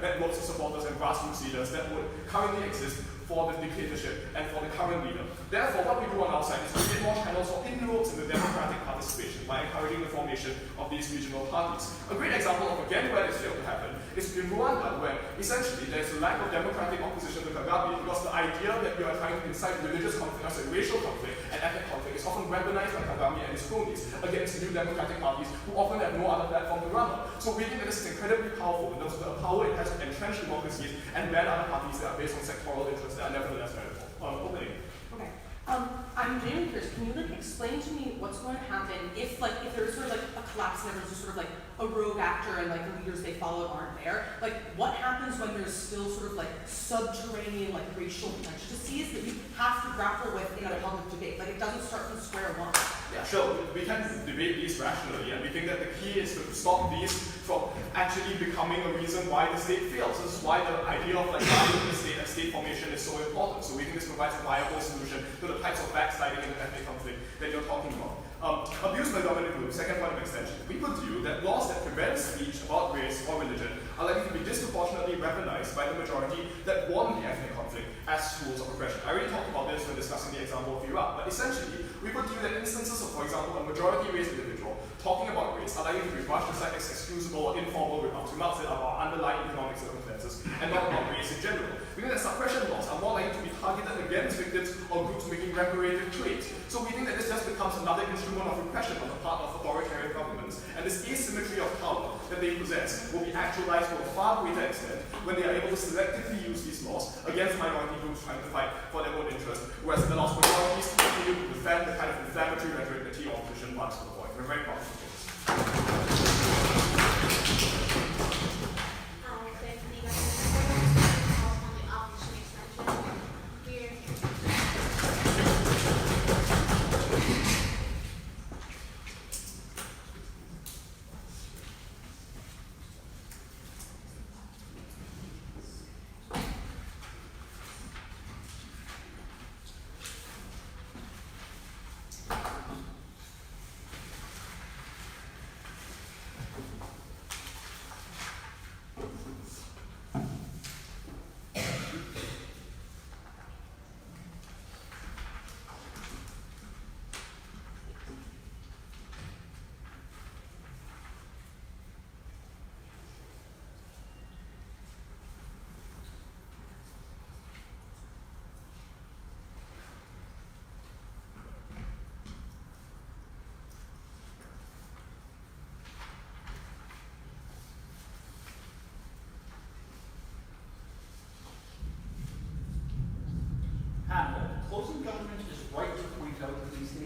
networks of supporters and grassroots leaders that would currently exist for the dictatorship and for the current leader. Therefore, what we do on our side is create more channels for inroads in the democratic participation by encouraging the formation of these regional parties. A great example of, again, where this failed to happen is in Rwanda, where essentially there's a lack of democratic opposition to Kagame because the idea that you are trying to incite religious conflict, racial conflict, and ethnic conflict is often weaponized by Kagame and his cronies against new democratic parties who often have no other platform to run on. So we think that this is incredibly powerful in terms of the power it has to entrench democracies and ban other parties that are based on sectoral interests that are nevertheless valuable. Opening. Okay. I'm Jayun curious. Can you explain to me what's going to happen if there's sort of a collapse and everyone's just sort of a rogue actor and the leaders they followed aren't there? What happens when there's still sort of subterranean racial prejudices that you have to grapple with in a public debate? It doesn't start from square one. Yeah, sure. We can debate these rationally, and we think that the key is to stop these from actually becoming a reason why the state fails. This is why the idea of valuing the state and state formation is so important. So we think this provides a viable solution to the types of backsliding in ethnic conflict that you're talking about. Abuse by dominant groups, second point of extension. We put to you that laws that prevent speech about race or religion are likely to be disproportionately weaponized by the majority that won the ethnic conflict as tools of oppression. I already talked about this when discussing the example of Iraq, but essentially, we put to you that instances of, for example, a majority race individual talking about race are likely to be brushed aside as excusable or informal remarks that are about underlying economic circumstances and not about race in general. We think that suppression laws are more likely to be targeted against victims or groups making reparative claims. So we think that this just becomes another instrument of repression on the part of authoritarian governments, and this asymmetry of power that they possess will be actualized to a far greater extent when they are able to selectively use these laws against minority groups trying to fight for their own interests, whereas it allows majorities to continue to defend the kind of inflammatory rhetoric that tea opposition wants to avoid. We're very proud of this.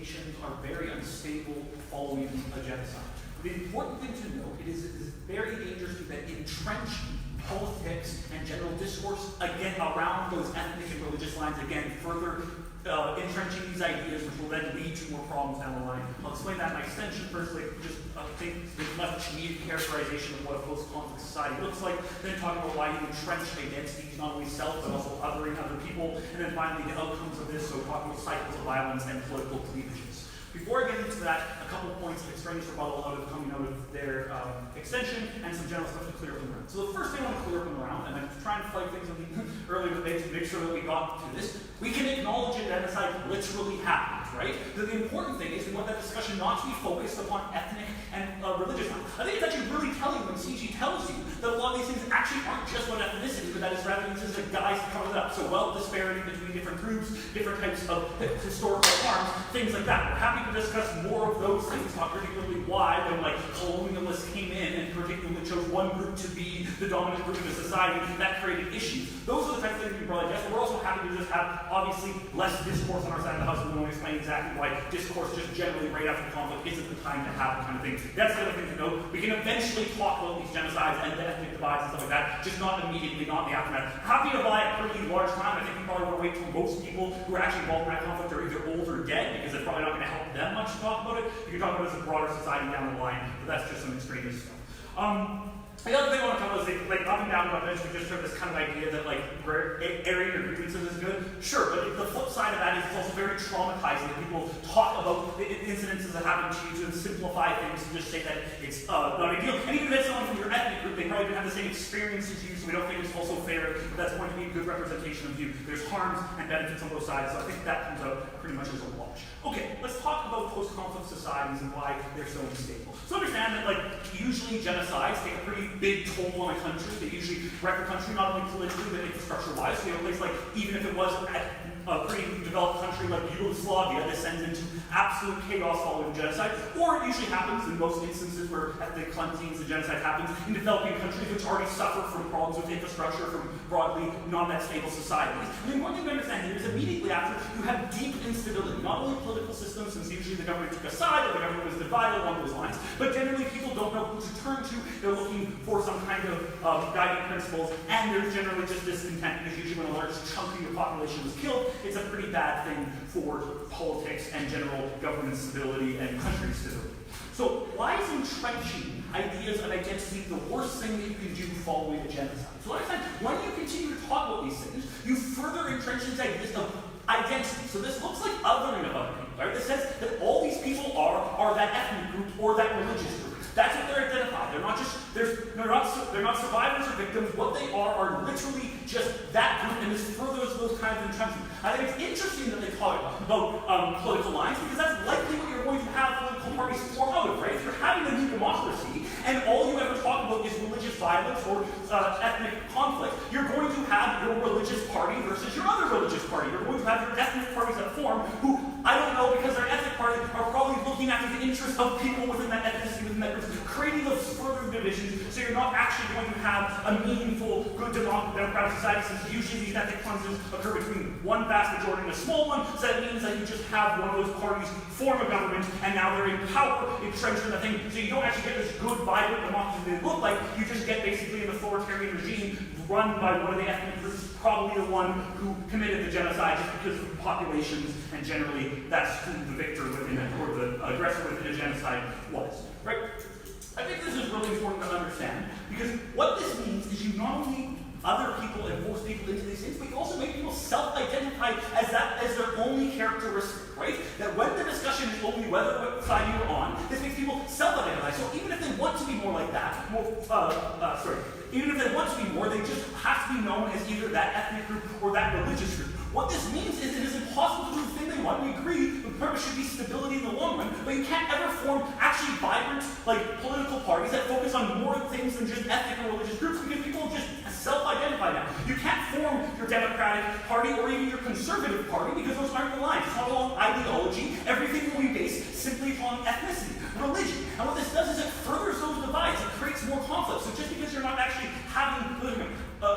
nations are very unstable following a genocide. The important thing to note it is very dangerous to then entrench politics and general discourse again around those ethnic and religious lines again, further entrenching these ideas, which will then lead to more problems down the line. I'll explain that in my extension. Firstly, just take this much needed characterization of what a post-conflict society looks like, then talk about why you entrench identities, not only self, but also othering other people, and then finally the outcomes of this, so talking about cycles of violence and political cleavages. Before I get into that, a couple of points of extraneous rebuttal coming out of their extension, and some general stuff to clear up around. So the first thing I want to clear up around, and I'm trying to fight things in the earlier debate to make sure that we got to this, we can acknowledge that genocide literally happens, right? The important thing is we want that discussion not to be focused upon ethnic and religious lines. I think it's actually really telling when CG tells you that a lot of these things actually aren't just about ethnicity, but that is rather just a guise to cover it up. So wealth disparity between different groups, different types of historical harms, things like that. We're happy to discuss more of those things, not particularly why when like colonialists came in and particularly chose one group to be the dominant group in the society, that created issues. Those are the types of things we probably guess, but we're also happy to just have obviously less discourse on our side of the house. We won't explain exactly why discourse just generally right after conflict isn't the time to have the kind of thing. That's the other thing to note. We can eventually talk about these genocides and the ethnic divides and stuff like that, just not immediately, not in the aftermath. Happy to buy a pretty large time. I think we probably want to wait till most people who are actually involved in that conflict are either old or dead, because it's probably not going to help them much to talk about it. You can talk about it as a broader society down the line, but that's just some extraneous stuff. The other thing I want to talk about is like up and down governments, we just heard this kind of idea that like airing your grievances is good. Sure, but the flip side of that is it's also very traumatizing that people talk about the incidences that happen to you to simplify things and just say that it's not a big deal. And even if it's someone from your ethnic group, they probably didn't have the same experience as you, so we don't think it's also fair, but that's going to be a good representation of you. There's harms and benefits on both sides, so I think that comes out pretty much as a wash. Okay, let's talk about post-conflict societies and why they're so unstable. So understand that like usually genocides take a pretty big toll on a country. They usually wreck a country not only politically but infrastructure-wise. So you have a place like, even if it was a pretty developed country like Yugoslavia, descends into absolute chaos following genocide, or it usually happens in most instances where ethnic cleansings and genocide happens in developing countries which already suffer from problems with infrastructure, from broadly not that stable societies. And the important thing to understand here is immediately after you have deep instability, not only political systems, since usually the government took a side or the government was divided along those lines, but generally people don't know who to turn to. They're looking for some kind of guiding principles, and there's generally just discontent because usually when a large chunk of your population was killed, it's a pretty bad thing for politics and general government stability and country stability. So why is entrenching ideas of identity the worst thing that you can do following a genocide? So understand, when you continue to talk about these things, you further entrench these ideas of identity. So this looks like othering of other people, right? This says that all these people are that ethnic group or that religious group. That's what they're identified. They're not just they're not survivors or victims. What they are literally just that group, and this furthers those kinds of entrenchment. I think it's interesting that they talk about political lines, because that's likely what you're going to have political parties form out of, right? If you're having a new democracy and all you ever talk about is religious violence or ethnic conflict, you're going to have your religious party versus your other religious party. You're going to have your ethnic parties that form who, I don't know, because their ethnic party are probably looking after the interests of people within that ethnicity, within that group, creating those further divisions, so you're not actually going to have a meaningful, good democratic society, since usually these ethnic cleanses occur between one vast majority and a small one, so that means that you just have one of those parties form a government, and now they're in power, entrenched in the thing, so you don't actually get this good, vibrant democracy they look like, you just get basically an authoritarian regime run by one of the ethnic groups, probably the one who committed the genocide just because of the populations, and generally that's who the victor within it, or the aggressor within a genocide was, right? I think this is really important to understand, because what this means is you not only other people and force people into these things, but you also make people self-identify as that as their only characteristic, right? That when the discussion is only whether what side you're on, this makes people self-identify. So even if they want to be more like that, even if they want to be more, they just have to be known as either that ethnic group or that religious group. What this means is it is impossible to do the thing they want. We agree the purpose should be stability in the long run, but you can't ever form actually vibrant, like, political parties that focus on more things than just ethnic or religious groups, because people just self-identify now. You can't form your Democratic Party or even your Conservative Party because those aren't the lines. It's not all ideology. Everything will be based simply upon ethnicity, religion. And what this does is it furthers those divides. It creates more conflict. So just because you're not actually having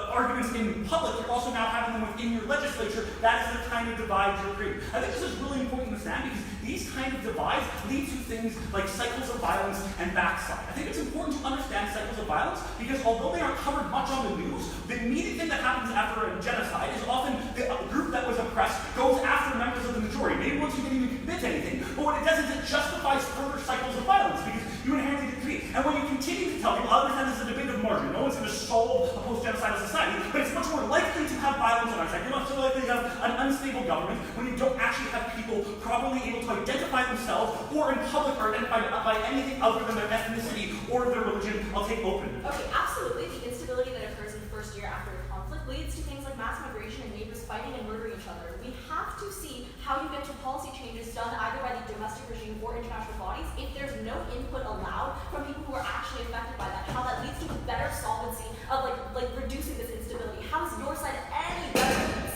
arguments in public, you're also now having them within your legislature. That is the kind of divide you're creating. I think this is really important to understand because these kind of divides lead to things like cycles of violence and backslide. I think it's important to understand cycles of violence because although they aren't covered much on the news, the immediate thing that happens after a genocide is often the group that was oppressed goes after members of the majority. Maybe once you didn't even commit anything, but what it does is it justifies further cycles of violence because you inherently decree. And when you continue to tell people, I understand this is a debate of margin, no one's going to solve a post-genocidal society, but it's much more likely to have violence on our side. You're much more likely to have an unstable government when you don't actually have people properly able to identify themselves or in public or identified by anything other than their ethnicity or their religion. I'll take open. Okay, absolutely. The instability that occurs in the first year after a conflict leads to things like mass migration and neighbors fighting and murdering each other. We have to see how you get to policy changes done either by the domestic regime or international bodies if there's no input allowed from people who are actually affected by that, how that leads to better solvency of like reducing this instability. How is your side any better than this?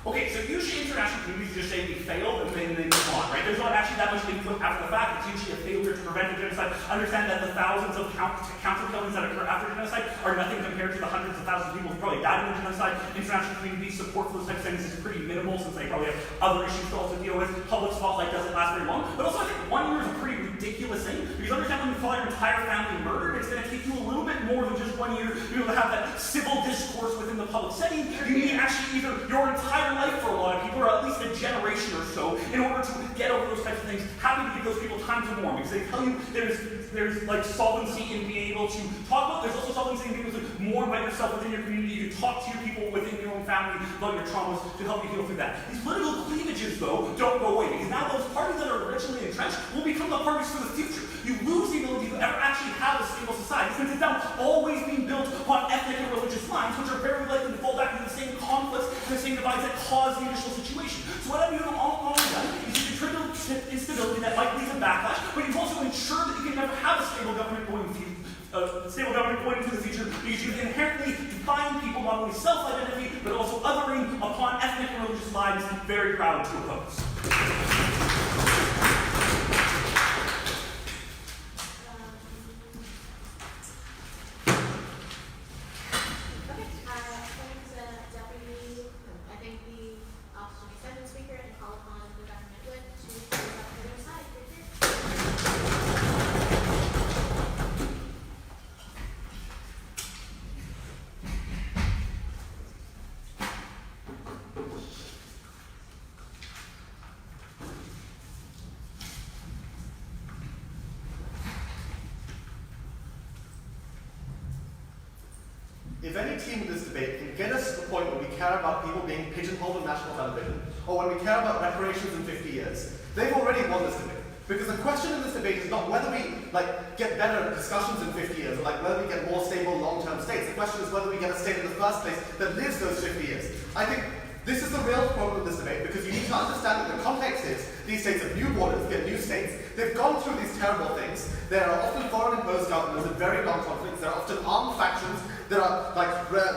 Okay, so usually international communities just say we failed and then they move on, right? There's not actually that much input after the fact. It's usually a failure to prevent a genocide. Understand that the thousands of counter killings that occur after genocide are nothing compared to the hundreds of thousands of people who probably died in the genocide. International community support for those types of things is pretty minimal since they probably have other issues to also deal with. Public spotlight doesn't last very long. But also I think 1 year is a pretty ridiculous thing because understand when you call your entire family murdered, it's going to take you a little bit more than just 1 year to be able to have that civil discourse within the public setting. You need actually either your entire life for a lot of people, or at least a generation or so, in order to get over those types of things. Happy to give those people time to mourn because they tell you there's like solvency in being able to talk about. There's also solvency in being able to mourn by yourself within your community, to talk to your people within your own family about your traumas to help you heal through that. These political cleavages, though, don't go away because now those parties that are originally entrenched will become the parties for the future. You lose the ability to ever actually have a stable society since it's now always being built upon ethnic and religious lines, which are very likely to fall back into the same conflicts and the same divides that cause the initial situation. So what have you all done is you contribute to instability that might lead to backlash, but you've also ensured that you can never have a stable government going into the future because you inherently define people not only self-identity but also othering upon ethnic and religious lines very proud to oppose. If any team in this debate can get us to the point where we care about people being pigeonholed on national television, or when we care about reparations in 50 years, they've already won this debate. Because the question in this debate is not whether we get better discussions in 50 years, or whether we get more stable long-term states. The question is whether we get a state in the first place that lives those 50 years. I think this is the real problem with this debate, because you need to understand that the context is these states have new borders, they're new states, they've gone through these terrible things, there are often foreign imposed governments and very long conflicts, there are often armed factions that are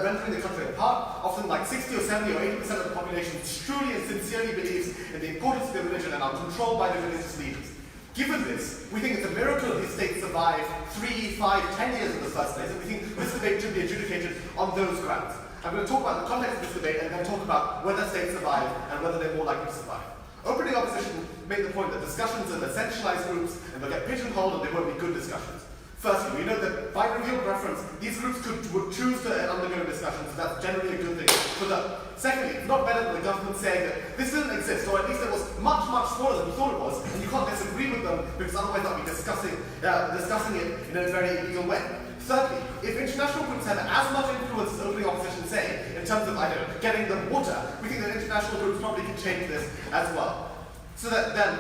rendering the country apart, often 60 or 70 or 80% of the population truly and sincerely believes in the importance of their religion and are controlled by their religious leaders. Given this, we think it's a miracle these states survive 3, 5, 10 years in the first place, and we think this debate should be adjudicated on those grounds. I'm going to talk about the context of this debate and then talk about whether states survive and whether they're more likely to survive. Opening opposition made the point that discussions are centralized groups and they'll get pigeonholed and they won't be good discussions. Firstly, we know that by revealed preference, these groups would choose to undergo discussions, so that's generally a good thing for them. Secondly, it's not better than the government saying that this didn't exist, or at least it was much, much smaller than we thought it was, and you can't disagree with them because otherwise they'll be discussing it in a very illegal way. Thirdly, if international groups have as much influence as opening opposition say, in terms of, getting them water, we think that international groups probably can change this as well. So that then,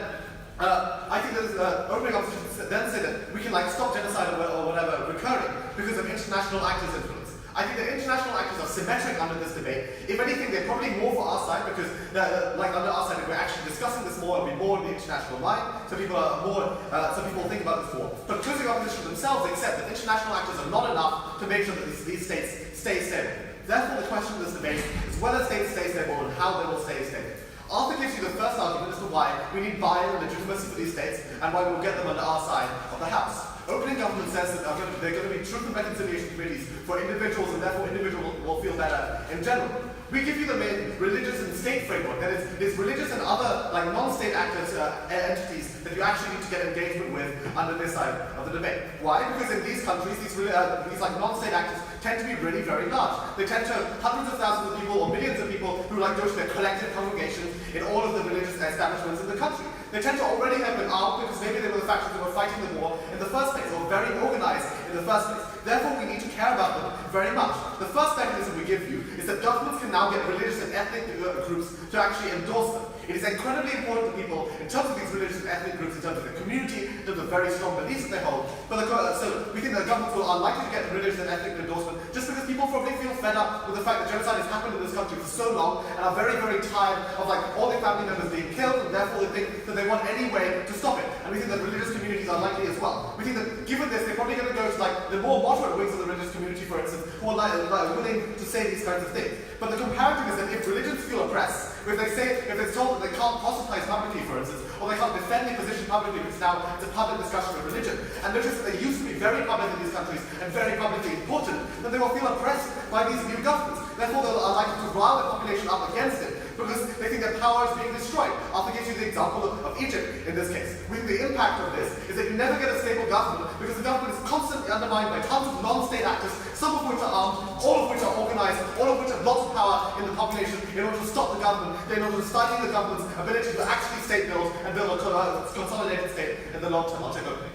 I think that opening opposition then say that we can stop genocide or whatever recurring because of international actors' influence. I think that international actors are symmetric under this debate. If anything, they're probably more for our side because, under our side, if we're actually discussing this more, it'll be more in the international line. So people are more. Some people think about this more. But opposing opposition themselves accept that international actors are not enough to make sure that these states stay stable. Therefore, the question of this debate is whether states stay stable and how they will stay stable. Arthur gives you the first argument as to why we need buy-in and legitimacy for these states and why we'll get them under our side of the House. Opening government says that there are going to be truth and reconciliation committees for individuals, and therefore individuals will feel better in general. We give you the main religious and state framework, that is religious and other like non-state actors, entities that you actually need to get engagement with under this side of the debate. Why? Because in these countries, these like non-state actors tend to be really very large. They tend to have hundreds of thousands of people or millions of people who like go to their collective congregations in all of the religious establishments in the country. They tend to already have been armed because maybe they were the factions that were fighting the war in the first place, or very organized in the first place. Therefore, we need to care about them very much. The first mechanism we give you is that governments can now get religious and ethnic groups to actually endorse them. It is incredibly important to people in terms of these religious and ethnic groups, in terms of the community, in terms of very strong beliefs that they hold. But so we think that governments are unlikely to get religious and ethnic endorsement just because people probably feel fed up with the fact that genocide has happened in this country for so long and are very, very tired of like all their family members being killed, and therefore they think that they want any way to stop it. And we think that religious communities are likely as well. We think that given this, they're probably going to go to like the more moderate wings of the religious community, for instance, who are willing to say these kinds of things. But the comparative is that if religions feel oppressed, if it's told that they can't proselytize publicly, for instance, or they can't defend their position publicly because now it's a public discussion of religion, and notice that they used to be very public in these countries and very publicly important, then they will feel oppressed by these new governments. Therefore, they are likely to rile the population up against it because they think their power is being destroyed. I'll give you the example of Egypt in this case. With the impact of this is that you never get a stable government because the government is constantly undermined by tons of non-state actors, some of which are armed, all of which are organized, all of which have lots of power in the population in order to stop the government, in order to stifle the government's ability to actually state bills and build a consolidated state in the long term. I'll take over.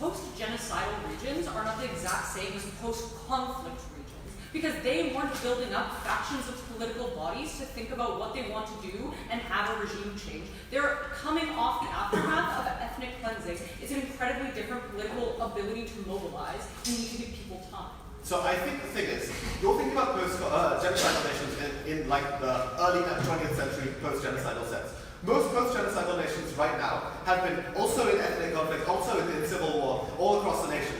Post-genocidal regions are not the exact same as post-conflict regions, because they weren't building up factions of political bodies to think about what they want to do and have a regime change. They're coming off the aftermath of ethnic cleansing. It's an incredibly different political ability to mobilize. You need to give people time. So I think the thing is, you're thinking about post-genocidal nations in like the early 20th century post-genocidal sense. Most post-genocidal nations right now have been also in ethnic conflict, also in civil war, all across the nation.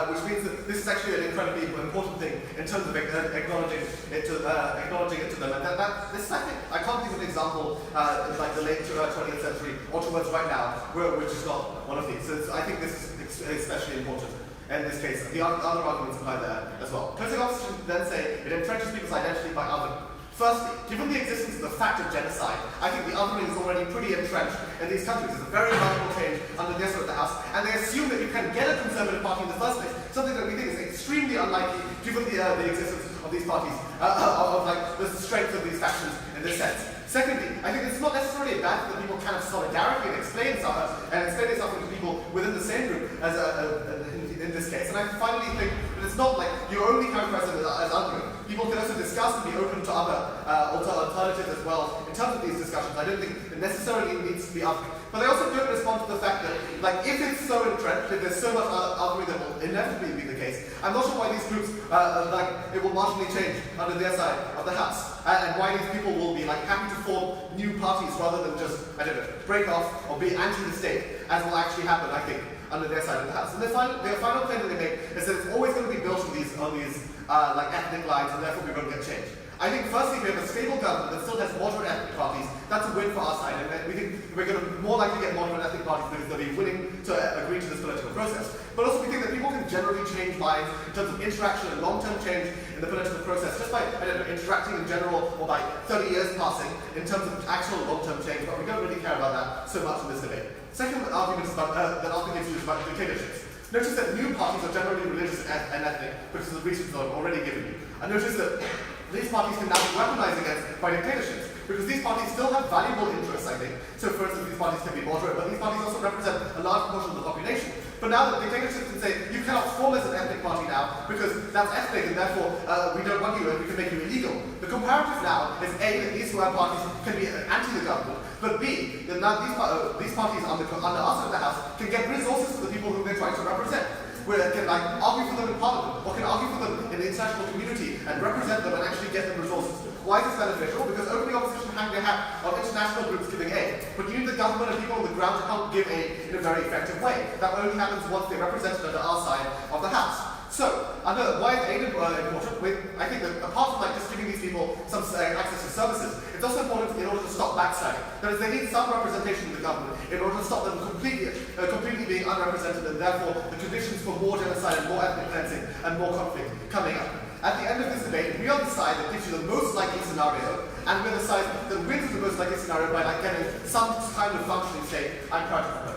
Which means that this is actually an incredibly important thing in terms of acknowledging it to them. And this, I think, I can't think of an example in like the late 20th century or towards right now, which is not one of these. So I think this is especially important. In this case, the other arguments apply there as well. Closing opposition then say it entrenches people's identity by othering. Firstly, given the existence of the fact of genocide, I think the othering is already pretty entrenched in these countries. It's a very radical change under this of the House, and they assume that you can get a Conservative party in the first place, something that we think is extremely unlikely given the existence of these parties, of like the strength of these factions in this sense. Secondly, I think it's not necessarily a bad thing that people can have solidarity and explain something to people within the same group as in this case. And I finally think that it's not like you only characterize it as othering. People can also discuss and be open to other alternatives as well in terms of these discussions. I don't think it necessarily needs to be othering. But I also don't respond to the fact that, like, if it's so entrenched, if there's so much othering that will inevitably be the case, I'm not sure why these groups, it will marginally change under their side of the House. And why these people will be, like, happy to form new parties rather than just, I don't know, break off or be anti the state, as will actually happen, I think, under their side of the House. And their final claim that they make is that it's always going to be built on these ethnic lines, and therefore we're going to get change. I think firstly, if we have a stable government that still has moderate ethnic parties, that's a win for our side, and we think we're going to more likely get moderate ethnic parties because they'll be willing to agree to this political process. But also we think that people can generally change minds in terms of interaction and long-term change in the political process just by, I don't know, interacting in general or by 30 years passing in terms of actual long-term change, but we don't really care about that so much in this debate. Second argument is about, that often gets used about dictatorships. Notice that new parties are generally religious and ethnic because of the reasons I've already given you. And notice that these parties can now be weaponized against by dictatorships because these parties still have valuable interests, I think. So for instance, these parties can be moderate, but these parties also represent a large portion of the population. But now that dictatorships can say, you cannot form as an ethnic party now because that's ethnic and therefore we don't want you and we can make you illegal. The comparative now is A, that these parties can be anti the government, but B, that now these parties under us in the House can get resources for the people whom they're trying to represent. Where they can argue for them in Parliament, or can argue for them in the international community and represent them and actually get them resources. Why is this beneficial? Because opening opposition hang their hat on international groups giving aid. But you need the government and people on the ground to help give aid in a very effective way. That only happens once they're represented under our side of the House. So, why is aid important? I think that apart from just giving these people some access to services, it's also important in order to stop backsliding. That is, they need some representation in the government in order to stop them completely being unrepresented, and therefore the conditions for more genocide and more ethnic cleansing and more conflict coming up. At the end of this debate, we are the side that gives you the most likely scenario, and we're the side that wins the most likely scenario by getting some kind of functioning state. I'm proud to propose.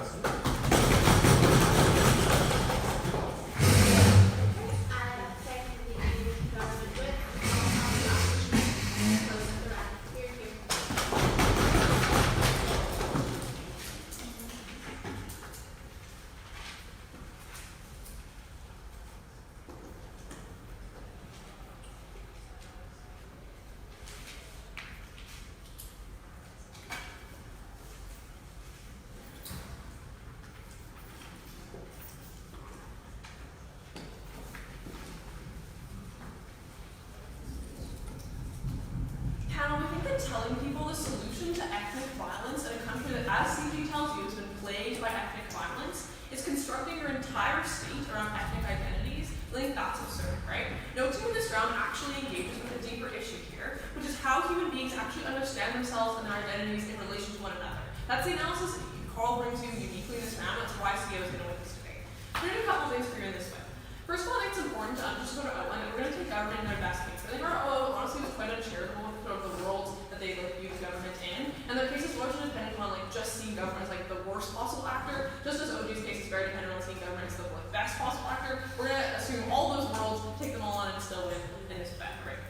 Telling people the solution to ethnic violence in a country that, as CG tells you, has been plagued by ethnic violence, is constructing your entire state around ethnic identities. I think that's absurd, right? No team in this round actually engages with a deeper issue here, which is how human beings actually understand themselves and their identities in relation to one another. That's the analysis that Karel brings you uniquely in this round. That's why CEO is going to win this debate. I'm going to do a couple things for you in this way. First of all, I think it's important to just sort of outline that we're going to take government in their best case. I think honestly was quite uncharitable with sort of the world that they use government in, and their case is largely dependent on just seeing government as the worst possible actor, just as OG's case is very dependent on seeing government as the best possible actor. We're going to assume all those worlds, take them all on, and still win in this bet, right?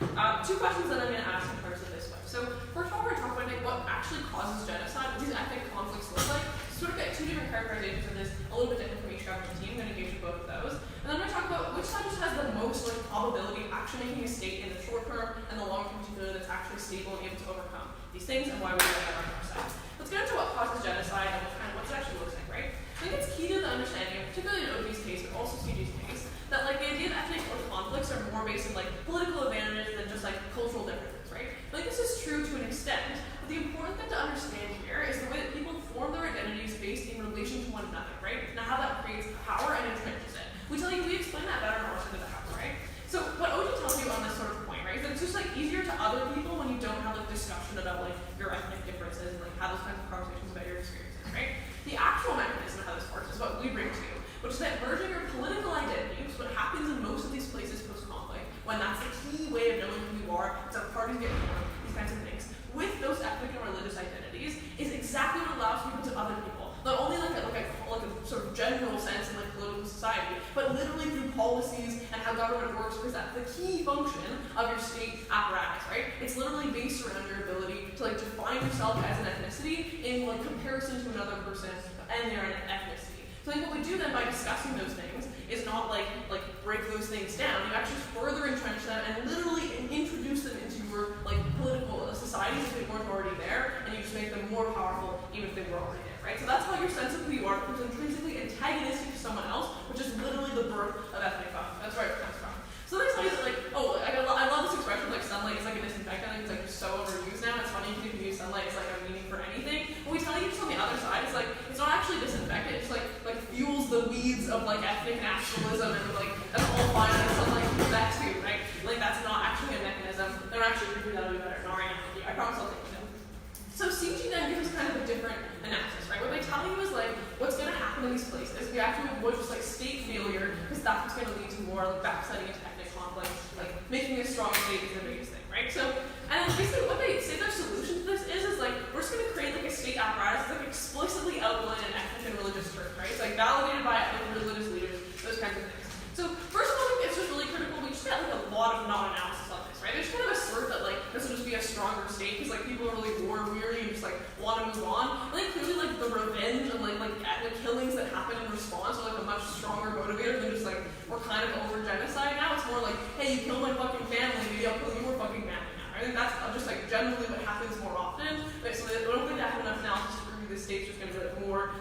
Two questions that I'm going to ask in terms of this way. So first of all, we're going to talk about what actually causes genocide, what these ethnic conflicts look like. Sort of get two different characterizations of this, a little bit different from each government team. I'm going to engage with both of those. And then I'm going to talk about which side just has the most probability of actually making a state in the short term and the long term, particularly that's actually stable and able to overcome these things, and why we do that on our side. Let's get into what causes genocide and what it actually looks like, right? I think it's key to the understanding, particularly in OG's case, but also CG's case, that the idea of ethnic conflicts are more based on political advantages than just cultural differences, right? This is true to an extent, but the important thing to understand here is the way that people form their identities based in relation to one another, right? Now how that creates power and entrenches it. We explain that better in our to the power, right? So what OG tells you on this sort of point, right, is that it's just easier to other people when you don't have discussion about your ethnic differences and have those kinds of conversations about your experiences, right? The actual mechanism of how this works is what we bring to you, which is that merging your political identity, which is what happens in most of these places post-conflict, when that's the key way of knowing who you are, it's how parties get formed, these kinds of things, with those ethnic and religious identities, is exactly what allows people to other people. Not only a sort of general sense in political society, but literally through policies and how government works, because that's the key function of your state apparatus, right? It's literally based around your ability to define yourself as an ethnicity in comparison to another person and their ethnicity. So what we do then by discussing those things is not break those things down. You actually further entrench them and literally introduce them into your political societies if they weren't already there, and you just make them more powerful even if they were already there, right? So that's how your sense of who you are becomes intrinsically antagonistic to someone else, which is literally the birth of ethnic violence. That's where it comes from. So they tell you that I love this expression sunlight is a disinfectant. I think it's so overused now. It's funny because you can use sunlight as a meaning for anything. What we tell you just on the other side is it's not actually disinfectant. It's fuels the weeds of ethnic nationalism and that's all fine and sunlight can do that too, right? That's not actually a mechanism. They're actually going to do that a bit better in our analogy. I promise I'll take it. So CG then gives us kind of a different analysis, right? What they tell you is what's going to happen in these places. We have to avoid just state failure because that's what's going to lead to more backsliding into ethnic conflict, making a strong state is the biggest thing, right? So, and then basically what they say their solution to this is we're just going to create a state apparatus that's explicitly outlined in ethnic and religious terms, right? It's validated by ethnic and religious leaders, those kinds of things. So first of all, I think it's just really critical. We just get a lot of non-analysis on this, right? They just kind of assert that this will just be a stronger state because people are really war weary and just want to move on. I think clearly the revenge and ethnic killings that happen in response are a much stronger motivator than just we're kind of over genocide now. It's more hey, you killed my fucking family, maybe I'll kill your fucking family now. I think that's just generally what happens more often. Right? So I don't think they have enough analysis to prove the state's just going to be more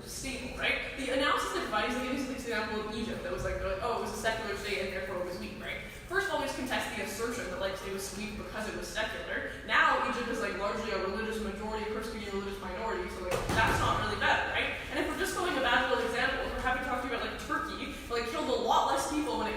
stable, right? The analysis they're providing is they give us the example of Egypt that was it was a secular state and therefore it was weak, right? First of all, we just contest the assertion that it was weak because it was secular. Now Egypt is largely a religious majority persecuting religious minority, so that's not really better, right? And if we're just going a bad example, we're happy to talk to you about Turkey, killed a lot less people when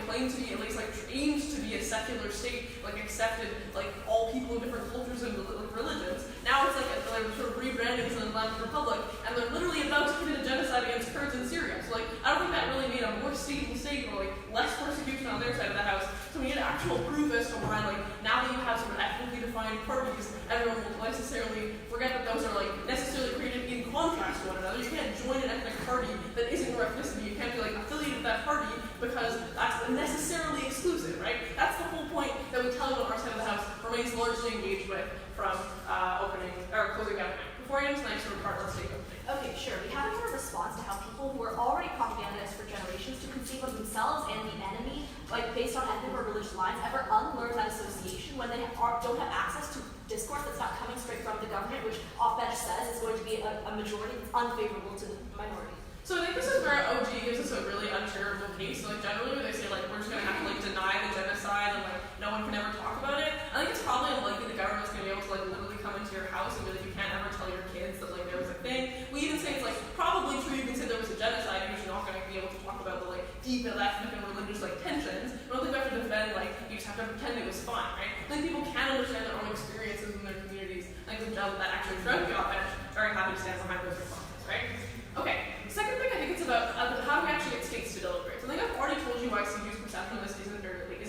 judge says is going to be a majority that's unfavorable to the minority. So I think this is where OG gives us a really uncharitable case. So like generally when they say like we're just gonna have to like deny the genocide and like no one can ever talk about it, I think it's probably unlikely the government's gonna be able to like literally come into your house and be like you can't ever tell your kids that like there was a thing. We even say it's like probably true you can say there was a genocide, you're just not gonna be able to talk about the like deep ethnic and religious like tensions. I don't think we have to defend like you just have to pretend it was fine, right? I think people can understand their own experiences in their communities. I think the job that actually throughout the op-ed, very happy to stand behind those responses, right? Okay. Second thing I think it's about how do we actually get states to deliberate. So I think I've already told you why CU's perception of this isn't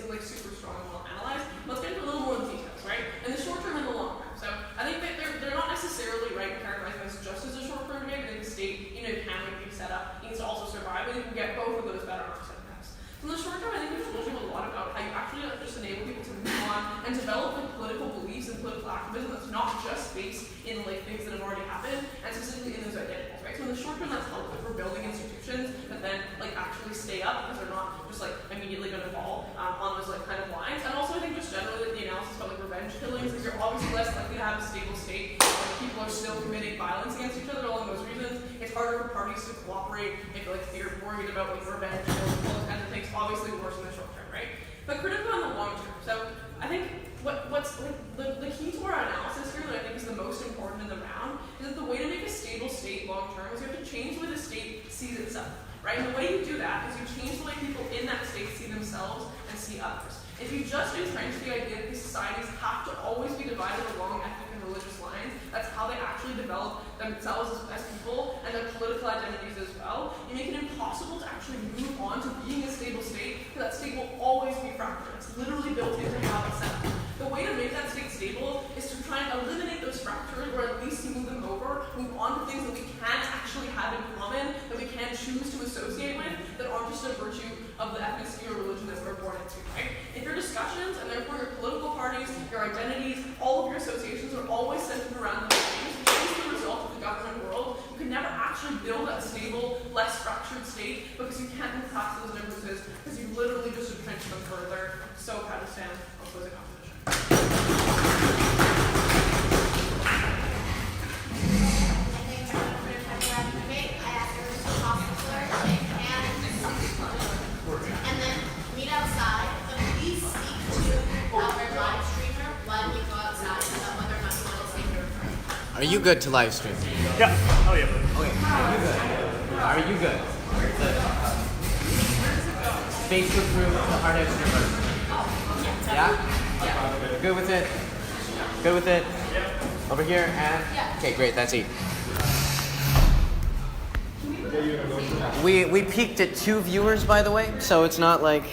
like super strong and well analyzed. Let's get into a little more of the details, right? In the short term and the long term. So I think that they're not necessarily right in characterizing this just as a short term debate. I think the state, you know, can be set up, needs to also survive, and you can get both of those better on percent maps. So in the short term, I think we've told you a lot about how you actually just enable people to move on and develop like political beliefs and political activism that's not just based in like things that have already happened, and specifically in those identities, right? So in the short term, that's helpful for building institutions that then like actually stay up because they're not just like immediately going to fall on those like kind of lines. And also, I think just generally the analysis about like revenge killings, because you're obviously less likely to have a stable state where people are still committing violence against each other. All of those reasons, it's harder for parties to cooperate if like they're worried about like revenge killings, those kinds of things. Obviously, worse in the short term, right? But critical in the long term. So I think what's like the key to our analysis here that I think is the most important in the round is that the way to make a stable state long term is you have to change the way the state sees itself, right? And the way you do that is you change the way people in that state see themselves and see others. If you just entrench the idea that these societies have to always be divided along ethnic and religious lines, that's how they actually develop themselves as people and their political identities as well, you make it impossible to actually move on to being a stable state, because that state will always be fractured. It's literally built into how it's set up. The way to make that state stable is to try and eliminate those fractures, or at least move them over, move on to things that we can actually have in common, that we can choose to associate with, that aren't just a virtue of the ethnicity or religion that we're born into, right? If your discussions, and therefore your political parties, your identities, all of your associations are always centered around those things, which is the result of the government world, you can never actually build a stable, less structured state, because you can't move past those differences, because you literally just entrench them further. So proud to stand opposing opposition. And then for the time debate, I asked everyone to pause the floor, shake hands, and then meet outside. But please speak to our live streamer when we go outside about whether or not you want to speak your refer. Are you good to live stream? Yeah. Oh yeah. Okay. Are you good? Facebook group, the Hart Extrovert. Yeah? Good with it? Good with it? Over here and? Okay, great, that's it. We peaked at 2 viewers, by the way, so it's not like